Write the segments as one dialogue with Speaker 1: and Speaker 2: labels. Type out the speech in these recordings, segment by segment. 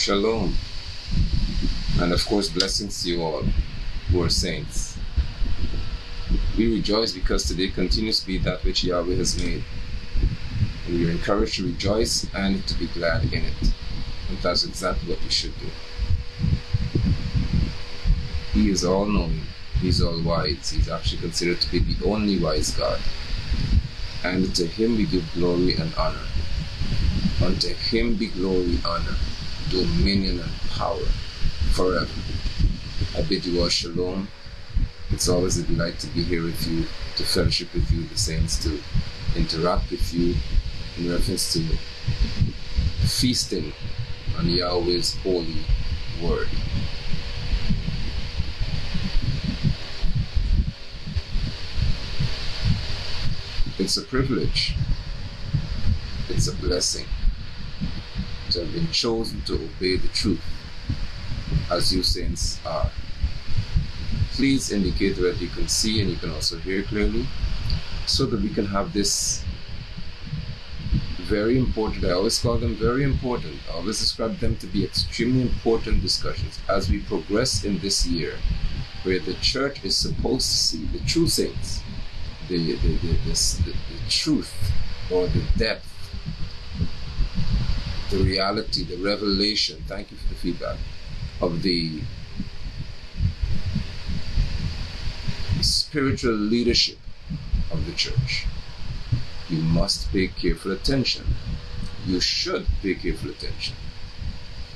Speaker 1: Shalom. And of course, blessings to you all who are saints. We rejoice because today continues to be that which Yahweh has made. And we are encouraged to rejoice and to be glad in it. And that's exactly what we should do. He is all-knowing. He's all-wise. He's actually considered to be the only wise God. And to him we give glory and honor. Unto him be glory, honor, dominion, and power forever. I bid you all shalom. It's always a delight to be here with you, to fellowship with you, the saints, to interact with you in reference to feasting on Yahweh's holy word. It's a privilege. It's a blessing to have been chosen to obey the truth, as you saints are. Please indicate that you can see and you can also hear clearly, so that we can have this very important, I always call them very important, I always describe them to be extremely important discussions as we progress in this year, where the church is supposed to see the true saints, the truth, or the depth, the reality, the revelation, thank you for the feedback, of the spiritual leadership of the church. You must pay careful attention. You should pay careful attention.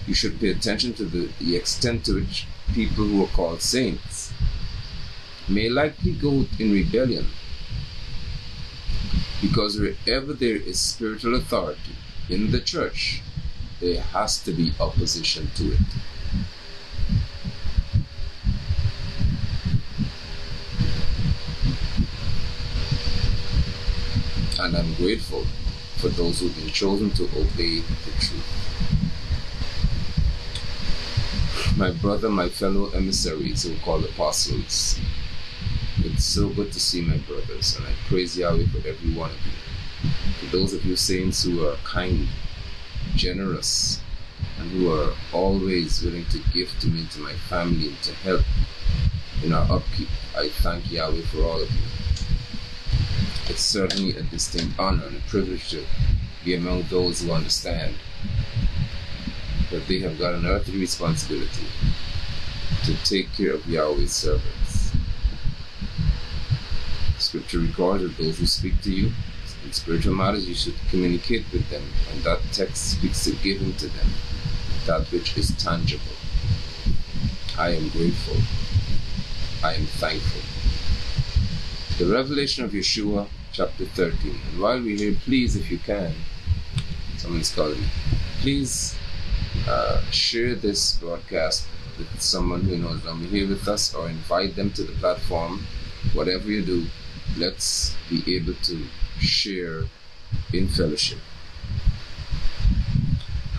Speaker 1: You should pay attention to the extent to which people who are called saints may likely go in rebellion. Because wherever there is spiritual authority in the church, there has to be opposition to it. And I'm grateful for those who've been chosen to obey the truth. My brother, my fellow emissaries who are called apostles, it's so good to see my brothers, and I praise Yahweh for every one of you. For those of you saints who are kind, generous, and who are always willing to give to me, to my family, and to help in our upkeep, I thank Yahweh for all of you. It's certainly a distinct honor and a privilege to be among those who understand that they have got an earthly responsibility to take care of Yahweh's servants. Scripture records that those who speak to you in spiritual matters, you should communicate with them, and that text speaks to giving to them that which is tangible. I am grateful. I am thankful. The revelation of Yeshua, chapter 13. And while we're here, please, if you can, someone's calling me, please share this broadcast with someone who knows not be here with us, or invite them to the platform. Whatever you do, let's be able to share in fellowship.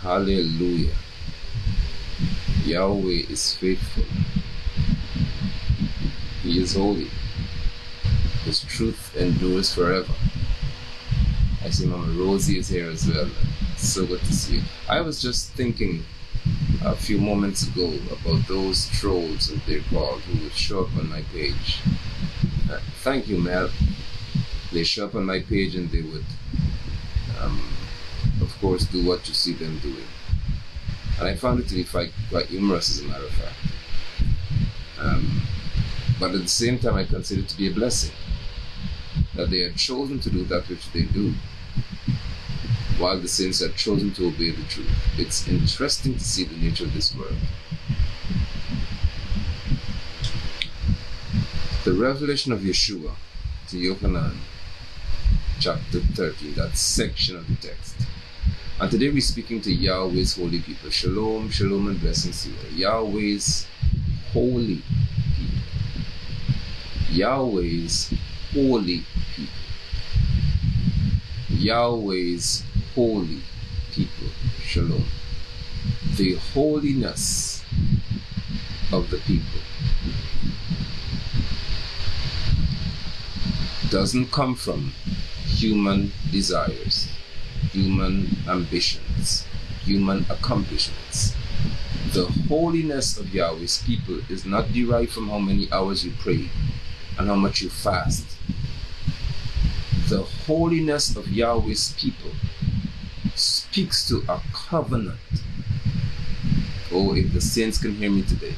Speaker 1: Hallelujah. Yahweh is faithful. He is holy. His truth endures forever. I see Mama Rosie is here as well. It's so good to see you. I was just thinking a few moments ago about those trolls, as they're called, who would show up on my page. Thank you, Mel. They show up on my page and they would, of course, do what you see them doing. And I found it to be quite humorous, as a matter of fact. But at the same time, I consider it to be a blessing that they are chosen to do that which they do, while the saints are chosen to obey the truth. It's interesting to see the nature of this world. The revelation of Yeshua to Yochanan, chapter 13, that section of the text. And today we're speaking to Yahweh's holy people. Shalom, shalom, and blessings to you. Yahweh's holy people. Yahweh's holy people. Yahweh's holy people. Shalom. The holiness of the people doesn't come from human desires, human ambitions, human accomplishments. The holiness of Yahweh's people is not derived from how many hours you pray and how much you fast. The holiness of Yahweh's people speaks to a covenant. Oh, if the saints can hear me today.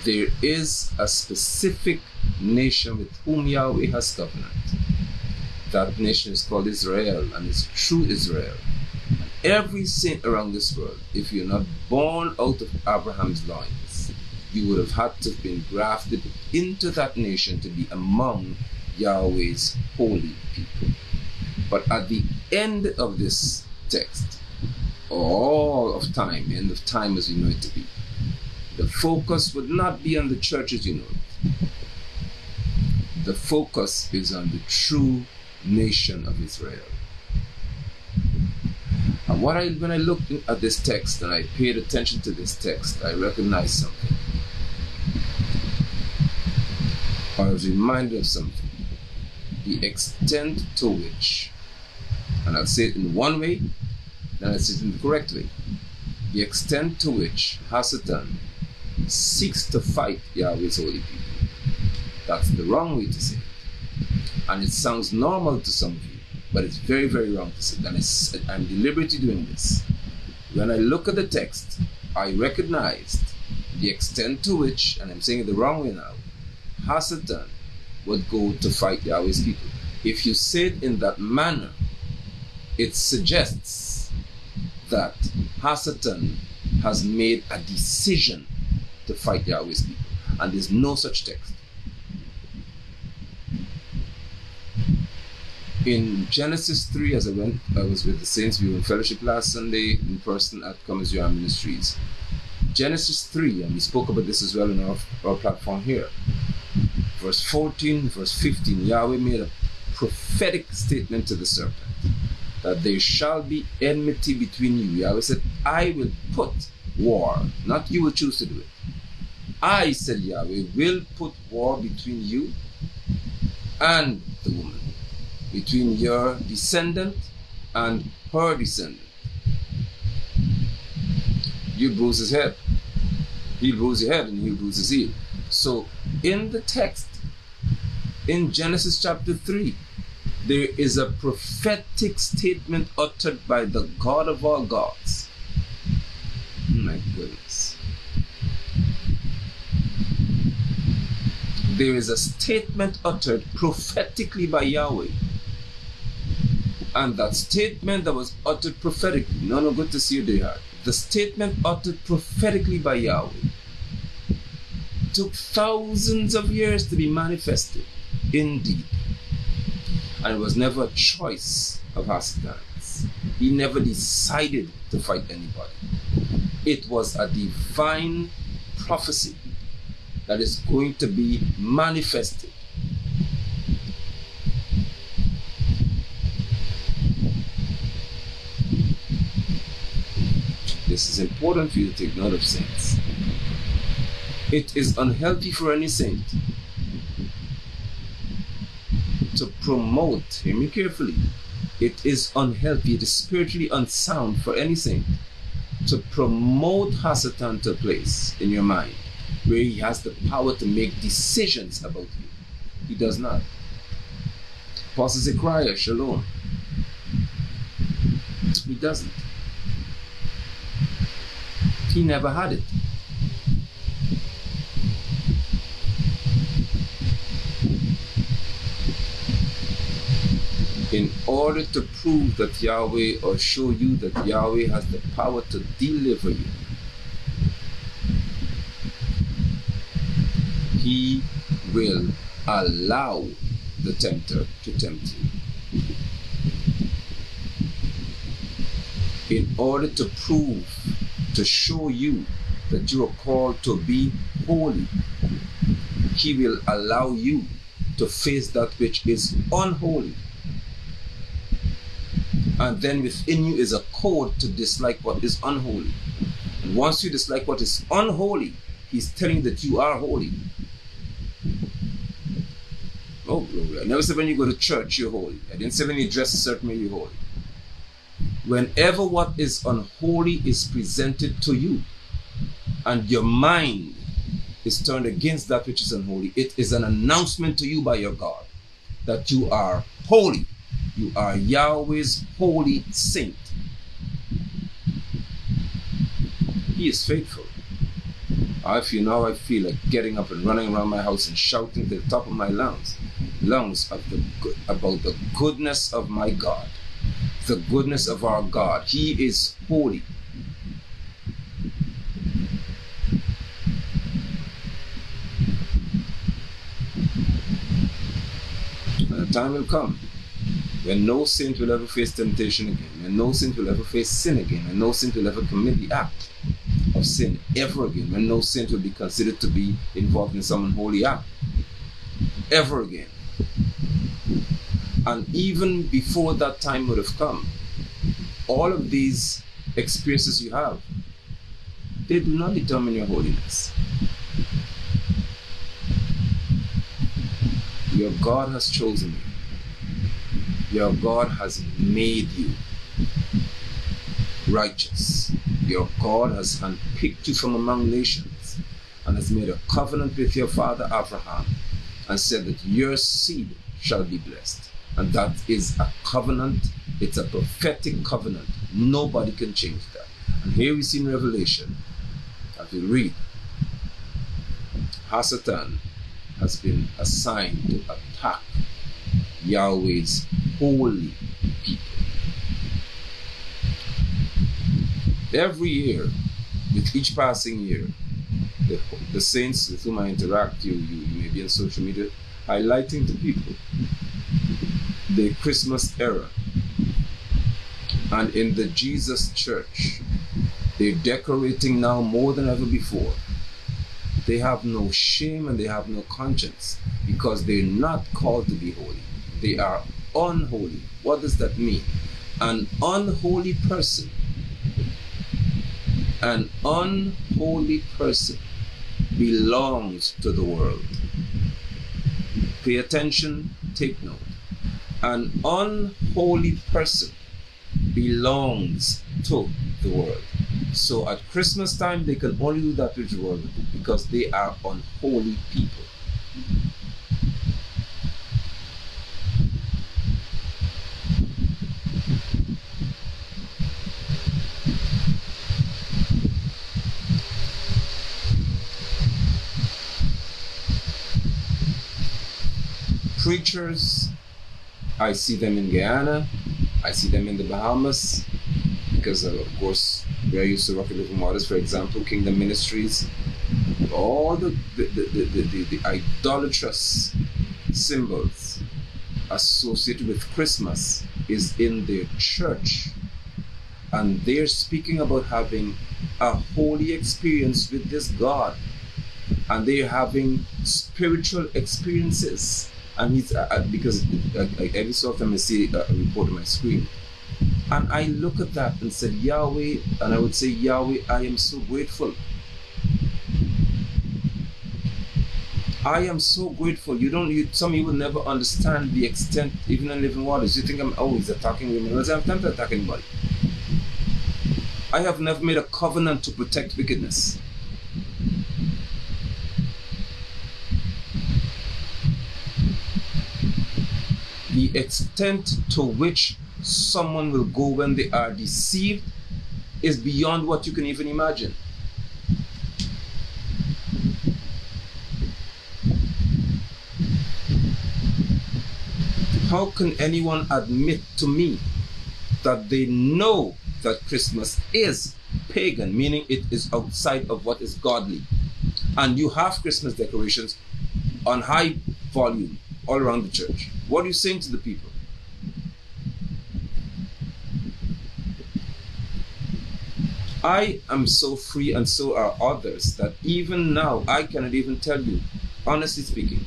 Speaker 1: There is a specific nation with whom Yahweh has covenant. That nation is called Israel, and it's true Israel. And every saint around this world, if you're not born out of Abraham's loins, you would have had to have been grafted into that nation to be among Yahweh's holy people. But at the end of this text, all of time, end of time as we know it to be, the focus would not be on the church as you know it. The focus is on the true nation of Israel. And when I looked at this text and I paid attention to this text, I recognized something. I was reminded of something. The extent to which, and I'll say it in one way, then I'll say it in the correct way. The extent to which Hasatan seeks to fight Yahweh's holy people. That's the wrong way to say it. And it sounds normal to some of you, but it's very, very wrong to say it. And I'm deliberately doing this. When I look at the text, I recognized the extent to which, and I'm saying it the wrong way now, Hasatan would go to fight Yahweh's people. If you say it in that manner, it suggests that Hasatan has made a decision to fight Yahweh's people. And there's no such text. In Genesis 3, as I was with the Saints, we were in fellowship last Sunday in person at Come As You Are Ministries. Genesis 3, and we spoke about this as well on our platform here. Verse 14, verse 15, Yahweh made a prophetic statement to the serpent that there shall be enmity between you. Yahweh said, I will put war, not you will choose to do it. I, said Yahweh, will put war between you and the woman, between your descendant and her descendant. You bruise his head, he'll bruise your head, and he'll bruise his heel. So in the text, in Genesis chapter 3, there is a prophetic statement uttered by the God of all gods. My goodness. There is a statement uttered prophetically by Yahweh. And that statement that was uttered prophetically, no, good to see you there. The statement uttered prophetically by Yahweh took thousands of years to be manifested, indeed. And it was never a choice of Hasatan's. He never decided to fight anybody. It was a divine prophecy that is going to be manifested. This is important for you to take note of, saints. It is unhealthy for any saint to promote, hear me carefully, it is unhealthy, it is spiritually unsound for any saint to promote Hasatan to a place in your mind where he has the power to make decisions about you. He does not. Apostle Zechariah, shalom. He doesn't. He never had it. In order to prove that Yahweh, or show you that Yahweh has the power to deliver you, he will allow the tempter to tempt you. In order to prove, to show you that you are called to be holy, he will allow you to face that which is unholy. And then within you is a code to dislike what is unholy. And once you dislike what is unholy, he's telling you that you are holy. Oh, glory. I never said when you go to church, you're holy. I didn't say when you dress a certain way, you're holy. Whenever what is unholy is presented to you, and your mind is turned against that which is unholy, it is an announcement to you by your God that you are holy. You are Yahweh's holy saint. He is faithful. I feel like getting up and running around my house and shouting to the top of my lungs about the goodness of my God, the goodness of our God. He is holy. And the time will come when no saint will ever face temptation again, when no saint will ever face sin again, and no saint will ever commit the act of sin ever again, when no saint will be considered to be involved in some unholy act ever again. And even before that time would have come, all of these experiences you have, they do not determine your holiness. Your God has chosen you. Your God has made you righteous. Your God has handpicked you from among nations and has made a covenant with your father Abraham and said that your seed shall be blessed. And that is a covenant. It's a prophetic covenant. Nobody can change that. And here we see in Revelation, as we read, Hasatan has been assigned to attack Yahweh's holy people. Every year, with each passing year, the saints with whom I interact, you may be on social media, highlighting to people the Christmas era. And in the Jesus Church, they're decorating now more than ever before. They have no shame and they have no conscience because they're not called to be holy. They are unholy. What does that mean? An unholy person belongs to the world. Pay attention, take note. An unholy person belongs to the world. So at Christmas time, they can only do that which the world will do because they are unholy people. Preachers, I see them in Guyana, I see them in the Bahamas, because of course we are used to Rocky Living Waters, for example, Kingdom Ministries. All the idolatrous symbols associated with Christmas is in their church, and they're speaking about having a holy experience with this God, and they're having spiritual experiences. And he's because every so often I see a report on my screen, and I look at that and said, Yahweh, and I would say, Yahweh, I am so grateful. I am so grateful. Some of you will never understand the extent, even in Living Waters. You think I'm always attacking women. I have time to attack anybody. I have never made a covenant to protect wickedness. The extent to which someone will go when they are deceived is beyond what you can even imagine. How can anyone admit to me that they know that Christmas is pagan, meaning it is outside of what is godly, and you have Christmas decorations on high volume all around the church? What are you saying to the people? I am so free, and so are others, that even now I cannot even tell you, honestly speaking,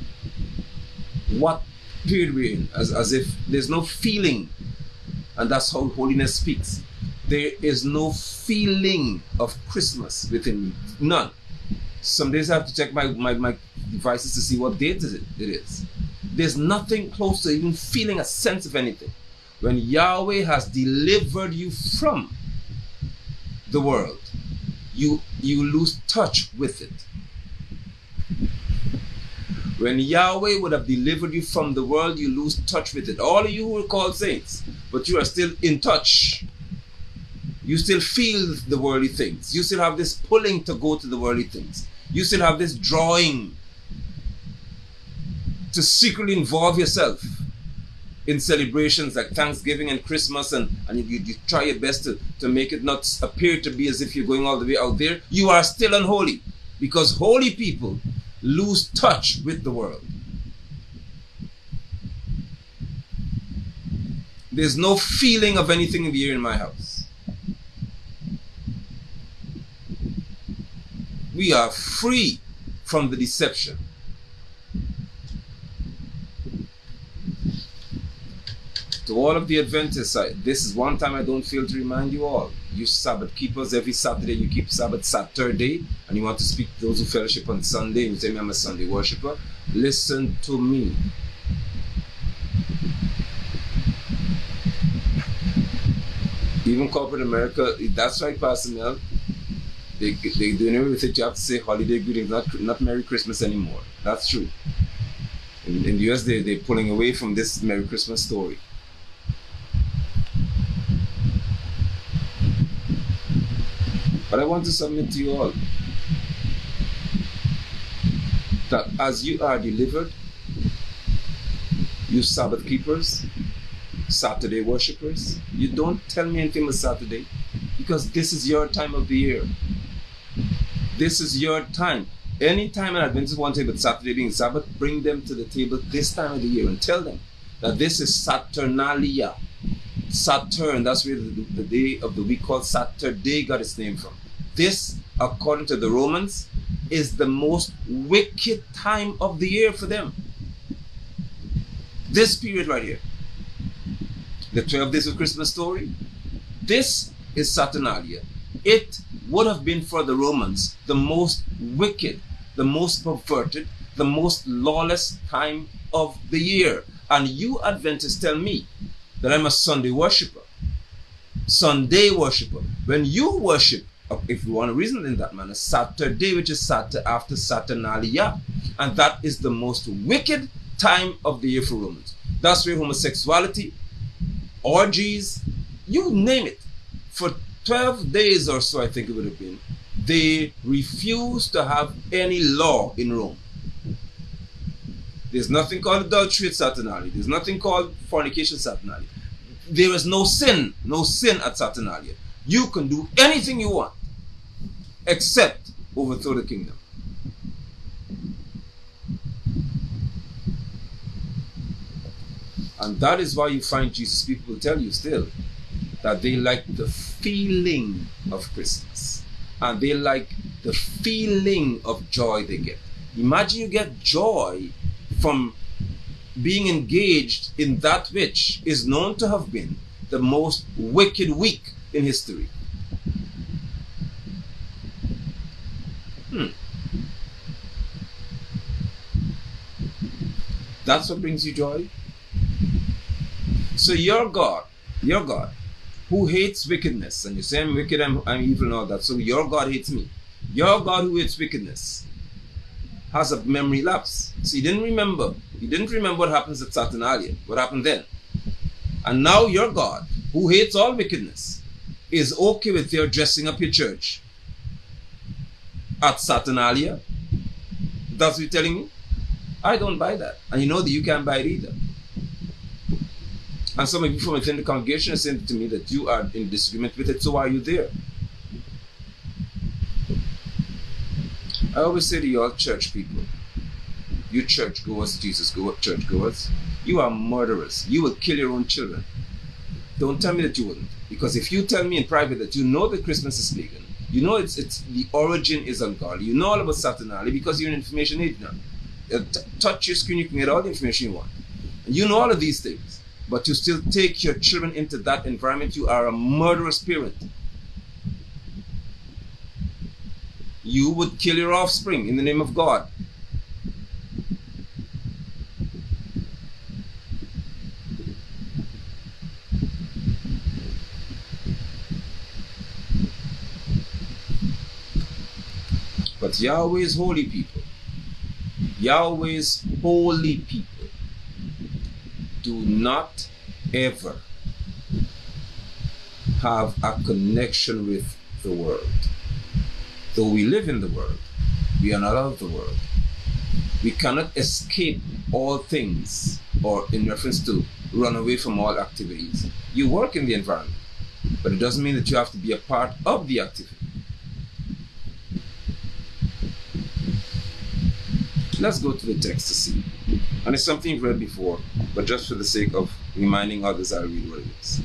Speaker 1: what period we're in, as if there's no feeling. And that's how Holiness speaks. There is no feeling of Christmas within me. None. Some days I have to check my devices to see what date it is. There's nothing close to even feeling a sense of anything. When Yahweh has delivered you from the world you lose touch with it. When Yahweh would have delivered you from the world, you lose touch with it. All of you who are called saints, but you are still in touch. You still feel the worldly things. You still have this pulling to go to the worldly things. You still have this drawing to secretly involve yourself in celebrations like Thanksgiving and Christmas, and you try your best to make it not appear to be as if you're going all the way out there. You are still unholy, because holy people lose touch with the world. There's no feeling of anything in the air in my house. We are free from the deception. To all of the Adventists, this is one time I don't fail to remind you all. You Sabbath keepers, every Saturday you keep Sabbath Saturday, and you want to speak to those who fellowship on Sunday, and you say, I'm a Sunday worshiper. Listen to me. Even corporate America, that's right, Pastor Mel. They do away with it. You have to say holiday greetings, not Merry Christmas anymore. That's true. In the US, they're pulling away from this Merry Christmas story. But I want to submit to you all that as you are delivered, you Sabbath keepers, Saturday worshippers, you don't tell me anything about Saturday, because this is your time of the year. This is your time. Anytime an Adventist wants to talk about Saturday being Sabbath, bring them to the table this time of the year and tell them that this is Saturnalia. Saturn, that's where the day of the week called Saturday got its name from. This, according to the Romans, is the most wicked time of the year for them. This period right here. The 12 days of Christmas story. This is Saturnalia. It would have been for the Romans the most wicked, the most perverted, the most lawless time of the year. And you Adventists tell me that I'm a Sunday worshiper. Sunday worshiper. When you worship, if you want to reason in that manner, Saturday, which is after Saturnalia, and that is the most wicked time of the year for Romans. That's where homosexuality, orgies, you name it, for 12 days or so, I think it would have been, they refused to have any law in Rome. There's nothing called adultery at Saturnalia. There's nothing called fornication at Saturnalia. There is no sin at Saturnalia. You can do anything you want, except overthrow the kingdom. And that is why you find Jesus people tell you still that they like the feeling of Christmas. And they like the feeling of joy they get. Imagine you get joy from being engaged in that which is known to have been the most wicked week in history. That's what brings you joy? So your God, who hates wickedness, and you say I'm wicked, I'm evil and all that, so your God hates me. Your God who hates wickedness has a memory lapse. So he didn't remember what happens at Saturnalia, what happened then. And now your God, who hates all wickedness, is okay with your dressing up your church at Saturnalia. That's what you're telling me? I don't buy that. And you know that you can't buy it either. And some of you from within the congregation are saying to me that you are in disagreement with it, so why are you there? I always say to you all church people, you church goers, church goers, you are murderers. You will kill your own children. Don't tell me that you wouldn't. Because if you tell me in private that you know that Christmas is pagan, you know it's the origin is ungodly, you know all about Saturnalia because you're an information age now. Touch your screen, you can get all the information you want. And you know all of these things. But you still take your children into that environment, you are a murderous parent. You would kill your offspring in the name of God. But Yahweh's holy people, Yahweh's holy people, do not ever have a connection with the world. Though we live in the world, we are not of the world. We cannot escape all things, or in reference to run away from all activities. You work in the environment, but it doesn't mean that you have to be a part of the activity. Let's go to the text to see. And it's something you've read before, but just for the sake of reminding others, I'll read what it is.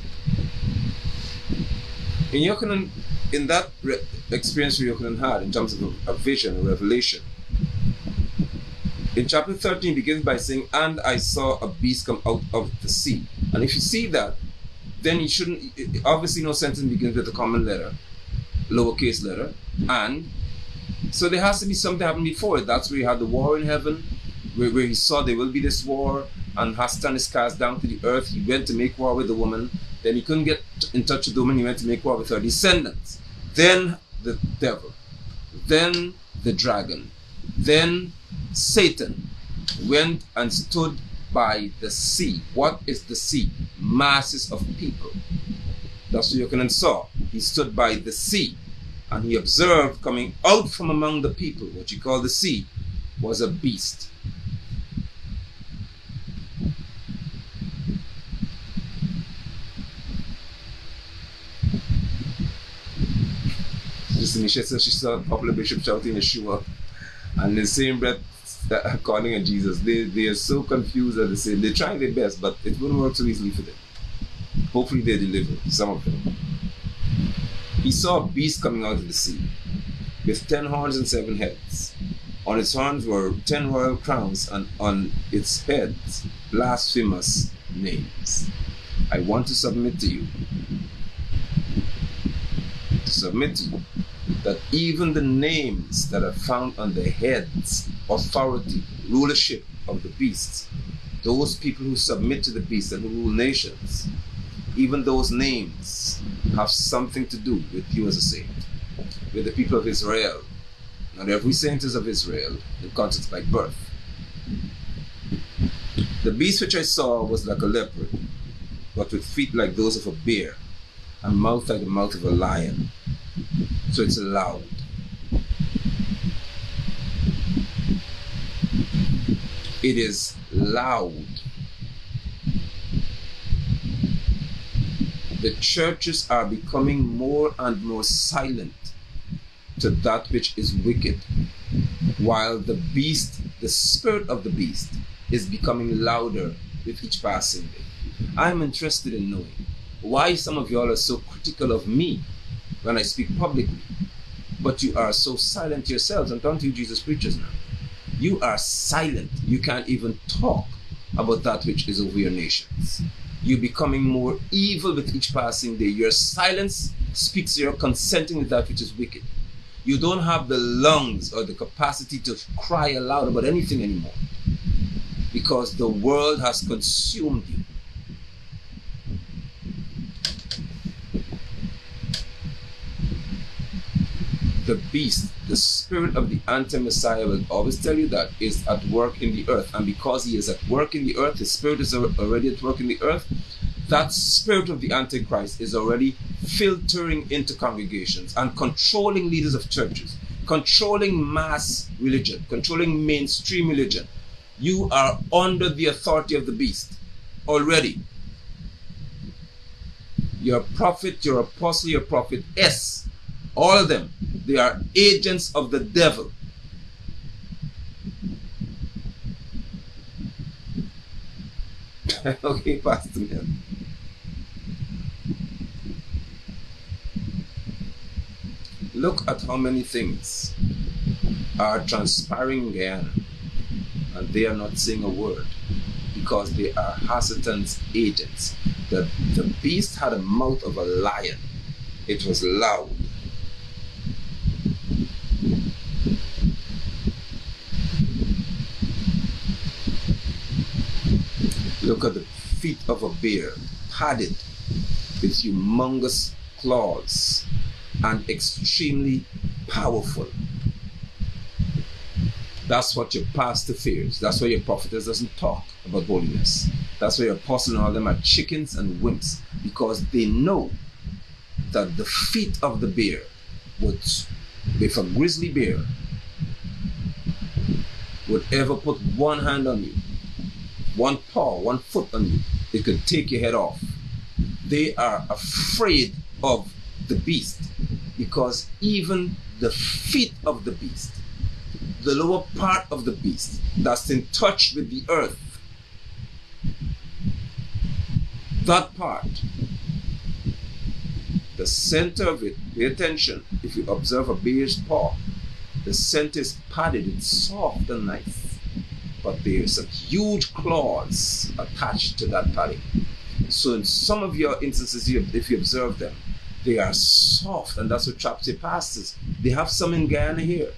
Speaker 1: In Yochanan, in that experience Yochanan had in terms of a vision, a revelation, in chapter 13 begins by saying, and I saw a beast come out of the sea. And if you see that, then you shouldn't, obviously no sentence begins with a common letter, lowercase letter, and so there has to be something happened before it. That's where you had the war in heaven, where he saw there will be this war, and Hasatan is cast down to the earth. He went to make war with the woman. Then he couldn't get in touch with the woman. He went to make war with her descendants. Then the devil. Then the dragon. Then Satan went and stood by the sea. What is the sea? Masses of people. That's what Yochanan saw. He stood by the sea, and he observed coming out from among the people, what you call the sea, was a beast. She said she saw a popular bishop shouting Yeshua, and in the same breath calling on Jesus. They are so confused that they're trying their best, but it wouldn't work so easily for them. Hopefully they deliver, some of them. He saw a beast coming out of the sea with 10 horns and 7 heads. On its horns were 10 royal crowns, and on its heads blasphemous names. I want to submit to you, that even the names that are found on the heads, authority, rulership of the beasts, those people who submit to the beast and who rule nations, even those names have something to do with you as a saint, with the people of Israel. Not every saint is of Israel in context by birth. The beast which I saw was like a leopard, but with feet like those of a bear, and mouth like the mouth of a lion. So it's loud. It is loud. The churches are becoming more and more silent to that which is wicked, while the beast, the spirit of the beast, is becoming louder with each passing day. I'm interested in knowing why some of y'all are so critical of me when I speak publicly, but you are so silent yourselves. I'm talking to you Jesus preachers now. You are silent. You can't even talk about that which is over your nations. You're becoming more evil with each passing day. Your silence speaks to your consenting with that which is wicked. You don't have the lungs or the capacity to cry aloud about anything anymore, because the world has consumed you. The beast, the spirit of the anti-Messiah, will always tell you that is at work in the earth. And because he is at work in the earth, his spirit is already at work in the earth, that spirit of the Antichrist is already filtering into congregations and controlling leaders of churches, controlling mass religion, controlling mainstream religion. You are under the authority of the beast already. Your prophet, your apostle, your prophetess, all of them, they are agents of the devil. Okay, Pastor Man. Look at how many things are transpiring in Guyana, and they are not saying a word because they are Hasatan's agents. The beast had a mouth of a lion. It was loud. Look at the feet of a bear, padded with humongous claws and extremely powerful. That's what your pastor fears. That's why your prophetess doesn't talk about holiness. That's why your apostle and all them are chickens and wimps, because they know that the feet of the bear would, if a grizzly bear would ever put one hand on you, one paw, one foot on you, it could take your head off. They are afraid of the beast, because even the feet of the beast, the lower part of the beast that's in touch with the earth, that part, the center of it, pay attention, if you observe a bear's paw, the center is padded, it's soft and nice, but there's some huge claws attached to that padding. So in some of your instances, if you observe them, they are soft, and that's what traps your pastors. They have some in Guyana here.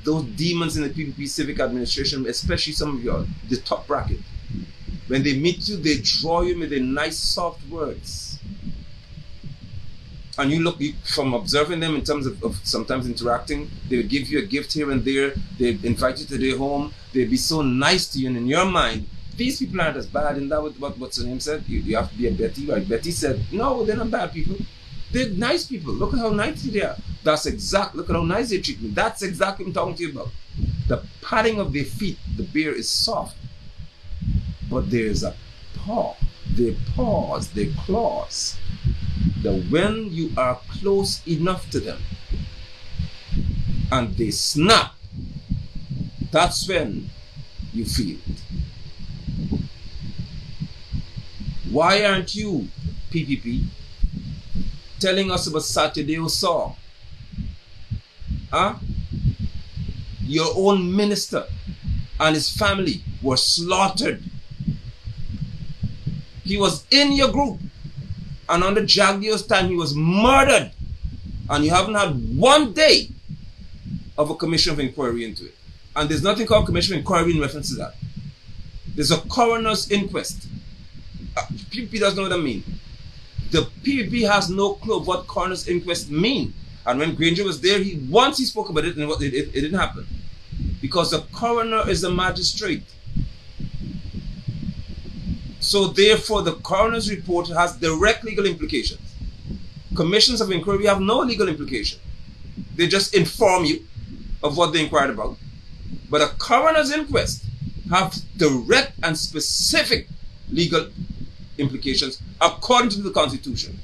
Speaker 1: Those demons in the PPP civic administration, especially some of your, the top bracket, when they meet you, they draw you with their nice soft words. And you look, from observing them in terms of sometimes interacting, they would give you a gift here and there, they'd invite you to their home, they'd be so nice to you, and in your mind, these people aren't as bad. And that what's her name said? You have to be a Betty, right? Betty said, no, they're not bad people. They're nice people. Look at how nice they are. That's exact. Look at how nice they treat me. That's exactly what I'm talking to you about. The padding of their feet, the bear is soft, but there's a paw. Their paws, their claws. That when you are close enough to them and they snap, that's when you feel it. Why aren't you, PPP, telling us about Saturday song? Huh? Your own minister and his family were slaughtered. He was in your group, and under Jagdio's time he was murdered, and you haven't had one day of a commission of inquiry into it. And there's nothing called commission of inquiry in reference to that. There's a coroner's inquest. PPP doesn't know what I mean. The PPP has no clue what coroner's inquest mean. And when Granger was there, once he spoke about it, and it didn't happen. Because the coroner is a magistrate. So therefore, the coroner's report has direct legal implications. Commissions of inquiry have no legal implication. They just inform you of what they inquired about. But a coroner's inquest have direct and specific legal implications according to the Constitution.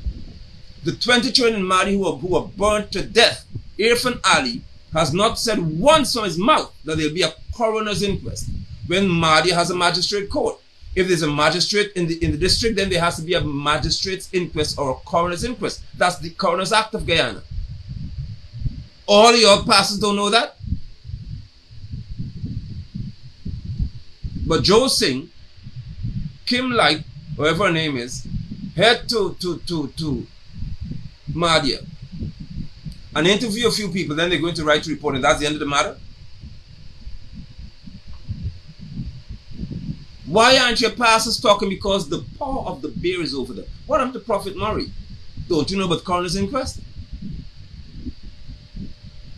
Speaker 1: The 20 children in Mali who were burnt to death, Irfan Ali has not said once from his mouth that there will be a coroner's inquest when Mali has a magistrate court. If there's a magistrate in the district, then there has to be a magistrate's inquest or a coroner's inquest. That's the Coroner's Act of Guyana. All your pastors don't know that. But Joe Singh, Kim Light, whoever her name is, head to Mahdia and interview a few people, then they're going to write a report, and that's the end of the matter. Why aren't your pastors talking? Because the paw of the bear is over there. What happened to Prophet Murray? Don't you know about coroner's inquest?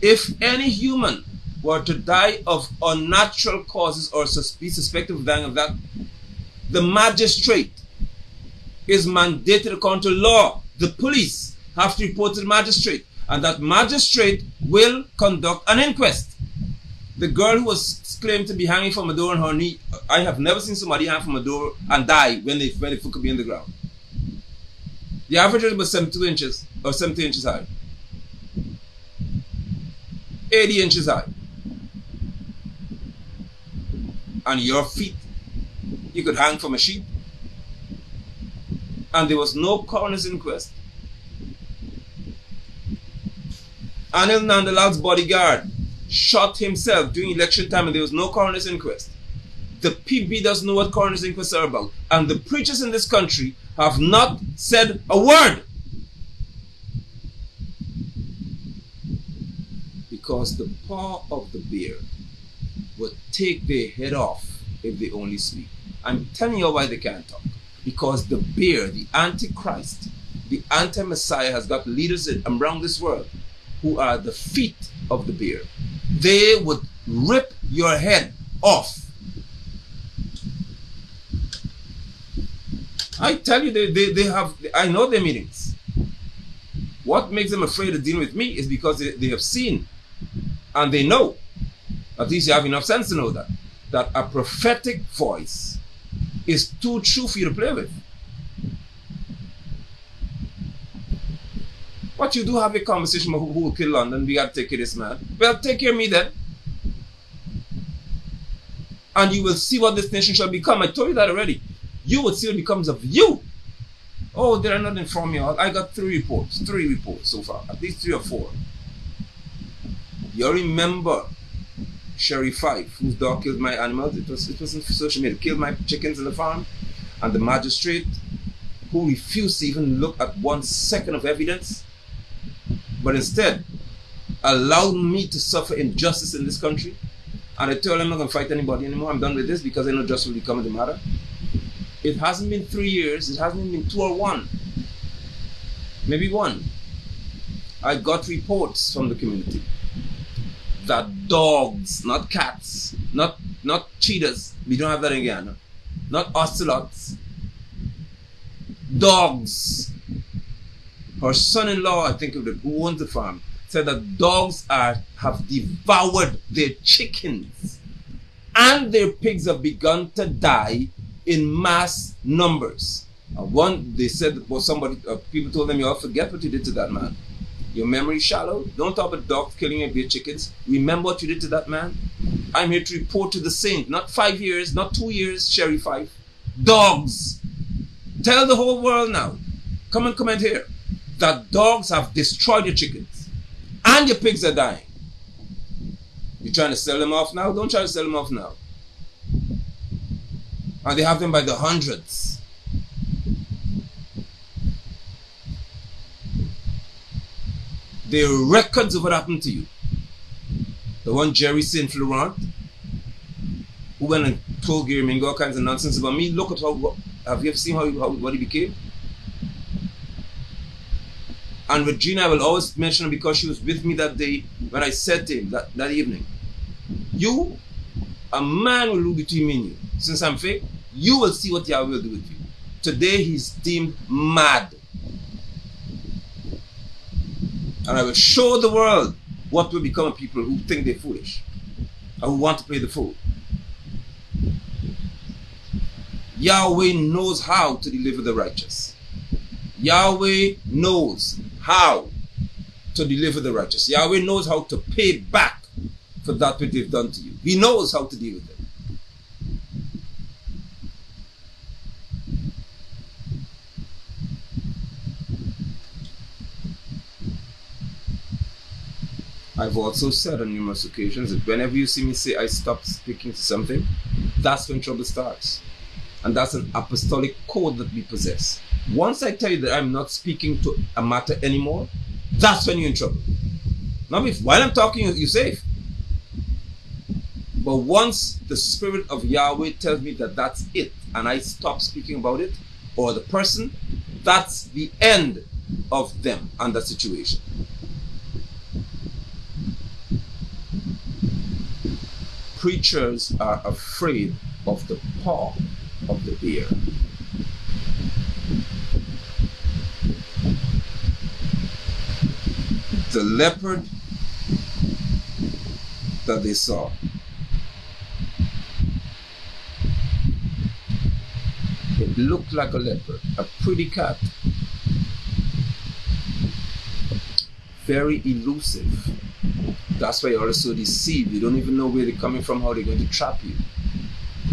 Speaker 1: If any human were to die of unnatural causes or be suspected of dying of that, the magistrate is mandated according to law. The police have to report to the magistrate, and that magistrate will conduct an inquest. The girl who was claimed to be hanging from a door on her knee, I have never seen somebody hang from a door and die when the foot could be in the ground. The average is about 72 inches or 70 inches high. 80 inches high. And your feet, you could hang from a sheep. And there was no coroner's inquest. Anil Nandalal's bodyguard shot himself during election time, and there was no coroner's inquest. The PB doesn't know what coroner's inquests are about. And the preachers in this country have not said a word. Because the paw of the bear would take their head off if they only speak. I'm telling you why they can't talk. Because the bear, the Antichrist, the anti-Messiah has got leaders around this world who are the feet of the bear. They would rip your head off. I tell you, they have, I know their meetings. What makes them afraid of dealing with me is because they have seen and they know, at least you have enough sense to know that a prophetic voice is too true for you to play with. But you do have a conversation about who will kill London. We got to take care of this man. Well, take care of me then. And you will see what this nation shall become. I told you that already. You will see what becomes of you. Oh, they are not informed me all. I got 3 reports so far, at least 3 or 4. You remember Sheriff Fife, whose dog killed my animals? It was in social media. Killed my chickens in the farm, and the magistrate who refused to even look at 1 second of evidence, but instead allowed me to suffer injustice in this country. And I told him I'm not going to fight anybody anymore. I'm done with this because I know justice will become the matter. It hasn't been 3 years. It hasn't been 2 or 1. Maybe 1. I got reports from the community that dogs, not cats, not cheetahs, we don't have that in Guyana, not ocelots, dogs. Her son-in-law, I think of it, who owns the farm, said that dogs have devoured their chickens, and their pigs have begun to die in mass numbers. They said, well, people told them, you all forget what you did to that man. Your memory shallow. Don't talk about dogs killing your chickens. Remember what you did to that man. I'm here to report to the saint. Not 5 years, not 2 years, Sheriff Fife. Dogs. Tell the whole world now. Come and comment here. That dogs have destroyed your chickens. And your pigs are dying. You trying to sell them off now? Don't try to sell them off now. And they have them by the hundreds. There are records of what happened to you. The one Jerry St. Florent, who went and told Gary Mingo all kinds of nonsense about me. Look at have you ever seen what he became? And Regina, I will always mention her because she was with me that day when I said to him that evening, you, a man will look between me and you. Since I'm fake, you will see what Yahweh will do with you. Today he's deemed mad. And I will show the world what will become of people who think they're foolish and who want to play the fool. Yahweh knows how to deliver the righteous. Yahweh knows how to deliver the righteous. Yahweh knows how to pay back for that which they've done to you. He knows how to deal with it. I've also said on numerous occasions that whenever you see me say I stopped speaking to something, that's when trouble starts. And that's an apostolic code that we possess. Once I tell you that I'm not speaking to a matter anymore, that's when you're in trouble. Not if while I'm talking, you're safe. But once the Spirit of Yahweh tells me that that's it, and I stop speaking about it, or the person, that's the end of them and that situation. Preachers are afraid of the paw of the bear. The leopard that they saw, it looked like a leopard, a pretty cat, very elusive. That's why you're also deceived. You don't even know where they're coming from, how they're going to trap you.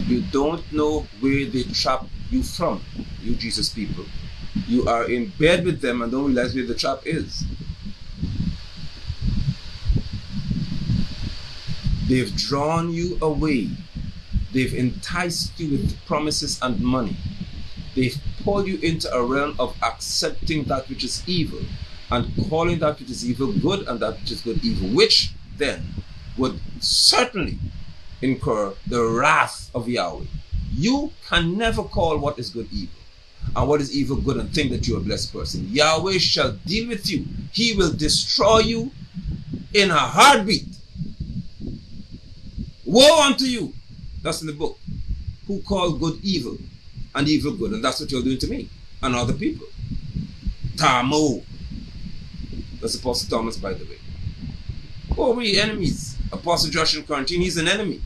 Speaker 1: You don't know where they trap you from, you Jesus people. You are in bed with them and don't realize where the trap is. They've drawn you away. They've enticed you with promises and money. They've pulled you into a realm of accepting that which is evil and calling that which is evil good and that which is good evil, which then would certainly incur the wrath of Yahweh. You can never call what is good evil and what is evil good and think that you're a blessed person. Yahweh shall deal with you. He will destroy you in a heartbeat. Woe unto you. That's in the book. Who call good evil and evil good. And that's what you're doing to me and other people. Tamo. That's Apostle Thomas, by the way. Oh, we enemies. Apostle Joshua in Quarantine, he's an enemy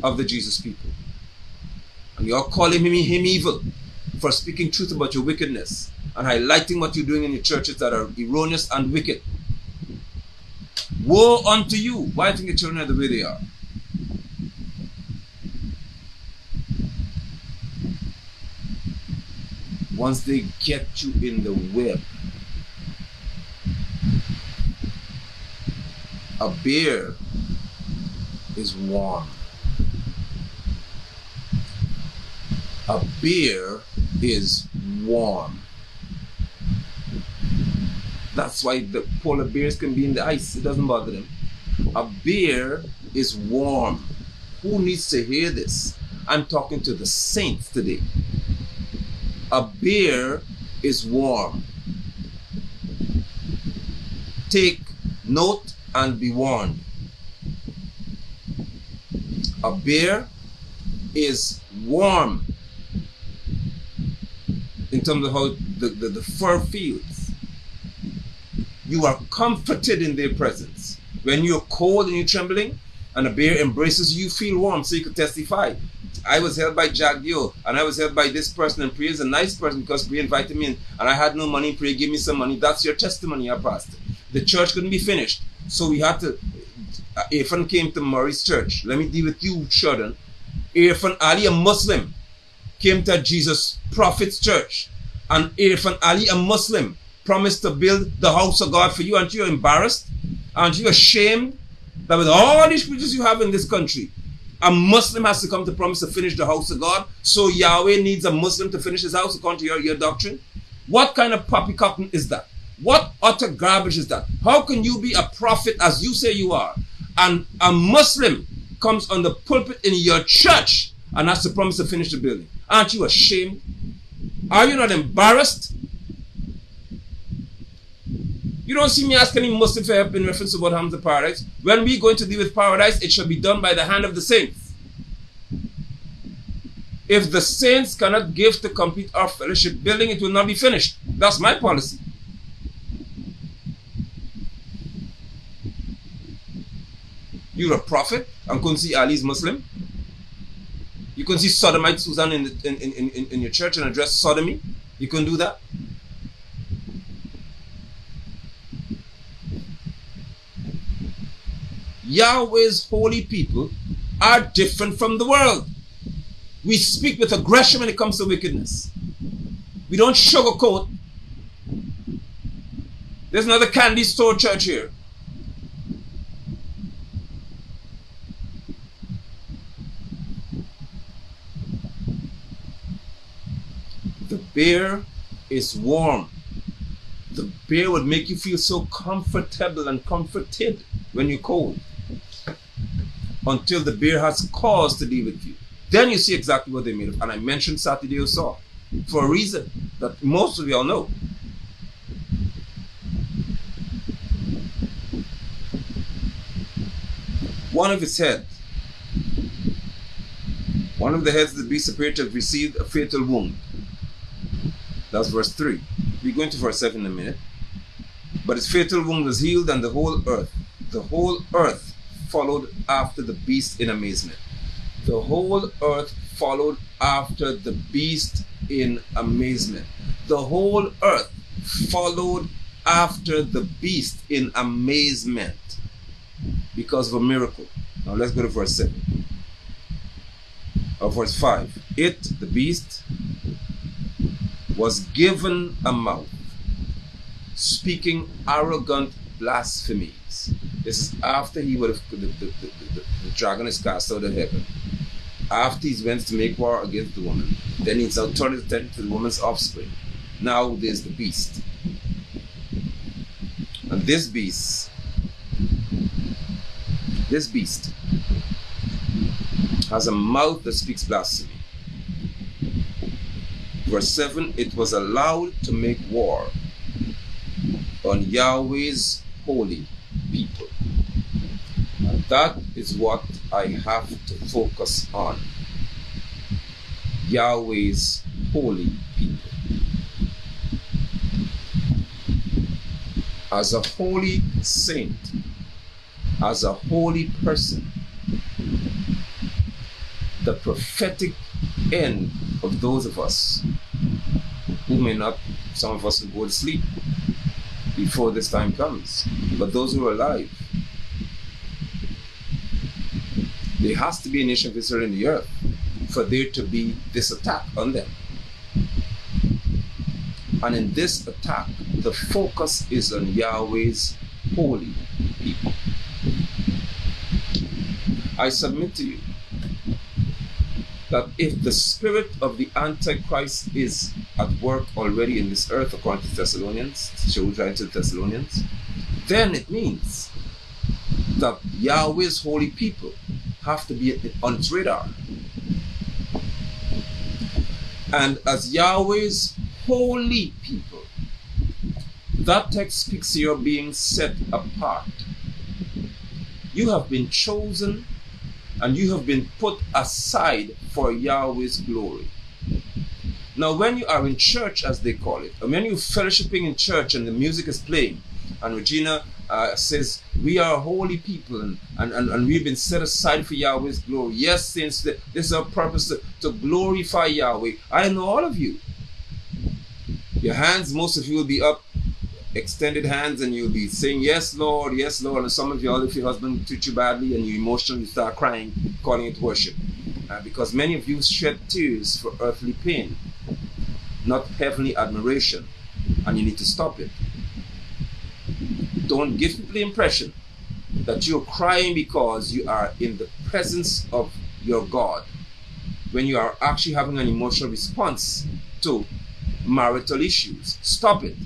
Speaker 1: of the Jesus people. And you're calling him evil for speaking truth about your wickedness and highlighting what you're doing in your churches that are erroneous and wicked. Woe unto you. Why do you think the children are the way they are? Once they get you in the web, a bear is warm. A bear is warm. That's why the polar bears can be in the ice. It doesn't bother them. A bear is warm. Who needs to hear this? I'm talking to the saints today. A bear is warm. Take note and be warned. A bear is warm in terms of how the fur feels. You are comforted in their presence. When you're cold and you're trembling and a bear embraces you, you feel warm, so you can testify. I was held by Jack Dio, and I was held by this person, and Priya is a nice person because Priya invited me in, and I had no money. Priya gave me some money. That's your testimony, our pastor. The church couldn't be finished, so we had to. Irfan came to Murray's church. Let me deal with you, Shorten. Irfan Ali, a Muslim, came to Jesus Prophet's church, and Irfan Ali, a Muslim, promised to build the house of God for you. Aren't you embarrassed? Aren't you ashamed that with all these preachers you have in this country, a Muslim has to come to promise to finish the house of God? So Yahweh needs a Muslim to finish his house according to your doctrine? What kind of poppycock is that? What utter garbage is that? How can you be a prophet as you say you are, and a Muslim comes on the pulpit in your church and has to promise to finish the building? Aren't you ashamed? Are you not embarrassed? You don't see me ask any Muslim for help in reference to what happens to paradise. When we going to deal with paradise, it shall be done by the hand of the saints. If the saints cannot give to complete our fellowship building, it will not be finished. That's my policy. You're a prophet and couldn't see Ali's Muslim. You couldn't see Sodomite Susan in your church and address sodomy. You couldn't do that. Yahweh's holy people are different from the world. We speak with aggression when it comes to wickedness. We don't sugarcoat. There's another candy store church here. The bear is warm. The bear would make you feel so comfortable and comforted when you're cold, until the bear has cause to deal with you. Then you see exactly what they made of. And I mentioned Saturday you saw for a reason that most of y'all know. One of its heads, one of the heads of the beast appeared to have received a fatal wound. That's verse 3. We're going to verse 7 in a minute. But its fatal wound was healed, and the whole earth followed after the beast in amazement. The whole earth followed after the beast in amazement. The whole earth followed after the beast in amazement because of a miracle. Now let's go to verse 7. Or verse 5. It, the beast, was given a mouth, speaking arrogant blasphemies. This is after he would have the dragon is cast out of heaven. After he's went to make war against the woman, then he's now turned his attention to the woman's offspring. Now there's the beast. And this beast has a mouth that speaks blasphemy. Verse 7, it was allowed to make war on Yahweh's holy people. And that is what I have to focus on Yahweh's holy people. As a holy saint, as a holy person, the prophetic end of those of us who may not, some of us will go to sleep before this time comes, but those who are alive, there has to be a nation of Israel in the earth for there to be this attack on them. And in this attack, the focus is on Yahweh's holy people. I submit to you that if the spirit of the Antichrist is at work already in this earth, according to Thessalonians, children to Thessalonians, then it means that Yahweh's holy people have to be on its radar. And as Yahweh's holy people, that text speaks to your being set apart. You have been chosen and you have been put aside for Yahweh's glory. Now, when you are in church, as they call it, or when you're fellowshipping in church and the music is playing, and Regina says, we are holy people and we've been set aside for Yahweh's glory. Yes, since this is our purpose to glorify Yahweh. I know all of you. Your hands, most of you will be up, extended hands, and you'll be saying, yes, Lord, yes, Lord. And some of you, if your husband treats you badly and you're emotional, you start crying, calling it worship. Because many of you shed tears for earthly pain, not heavenly admiration, and you need to stop it. Don't give people the impression that you're crying because you are in the presence of your God, when you are actually having an emotional response to marital issues. Stop it.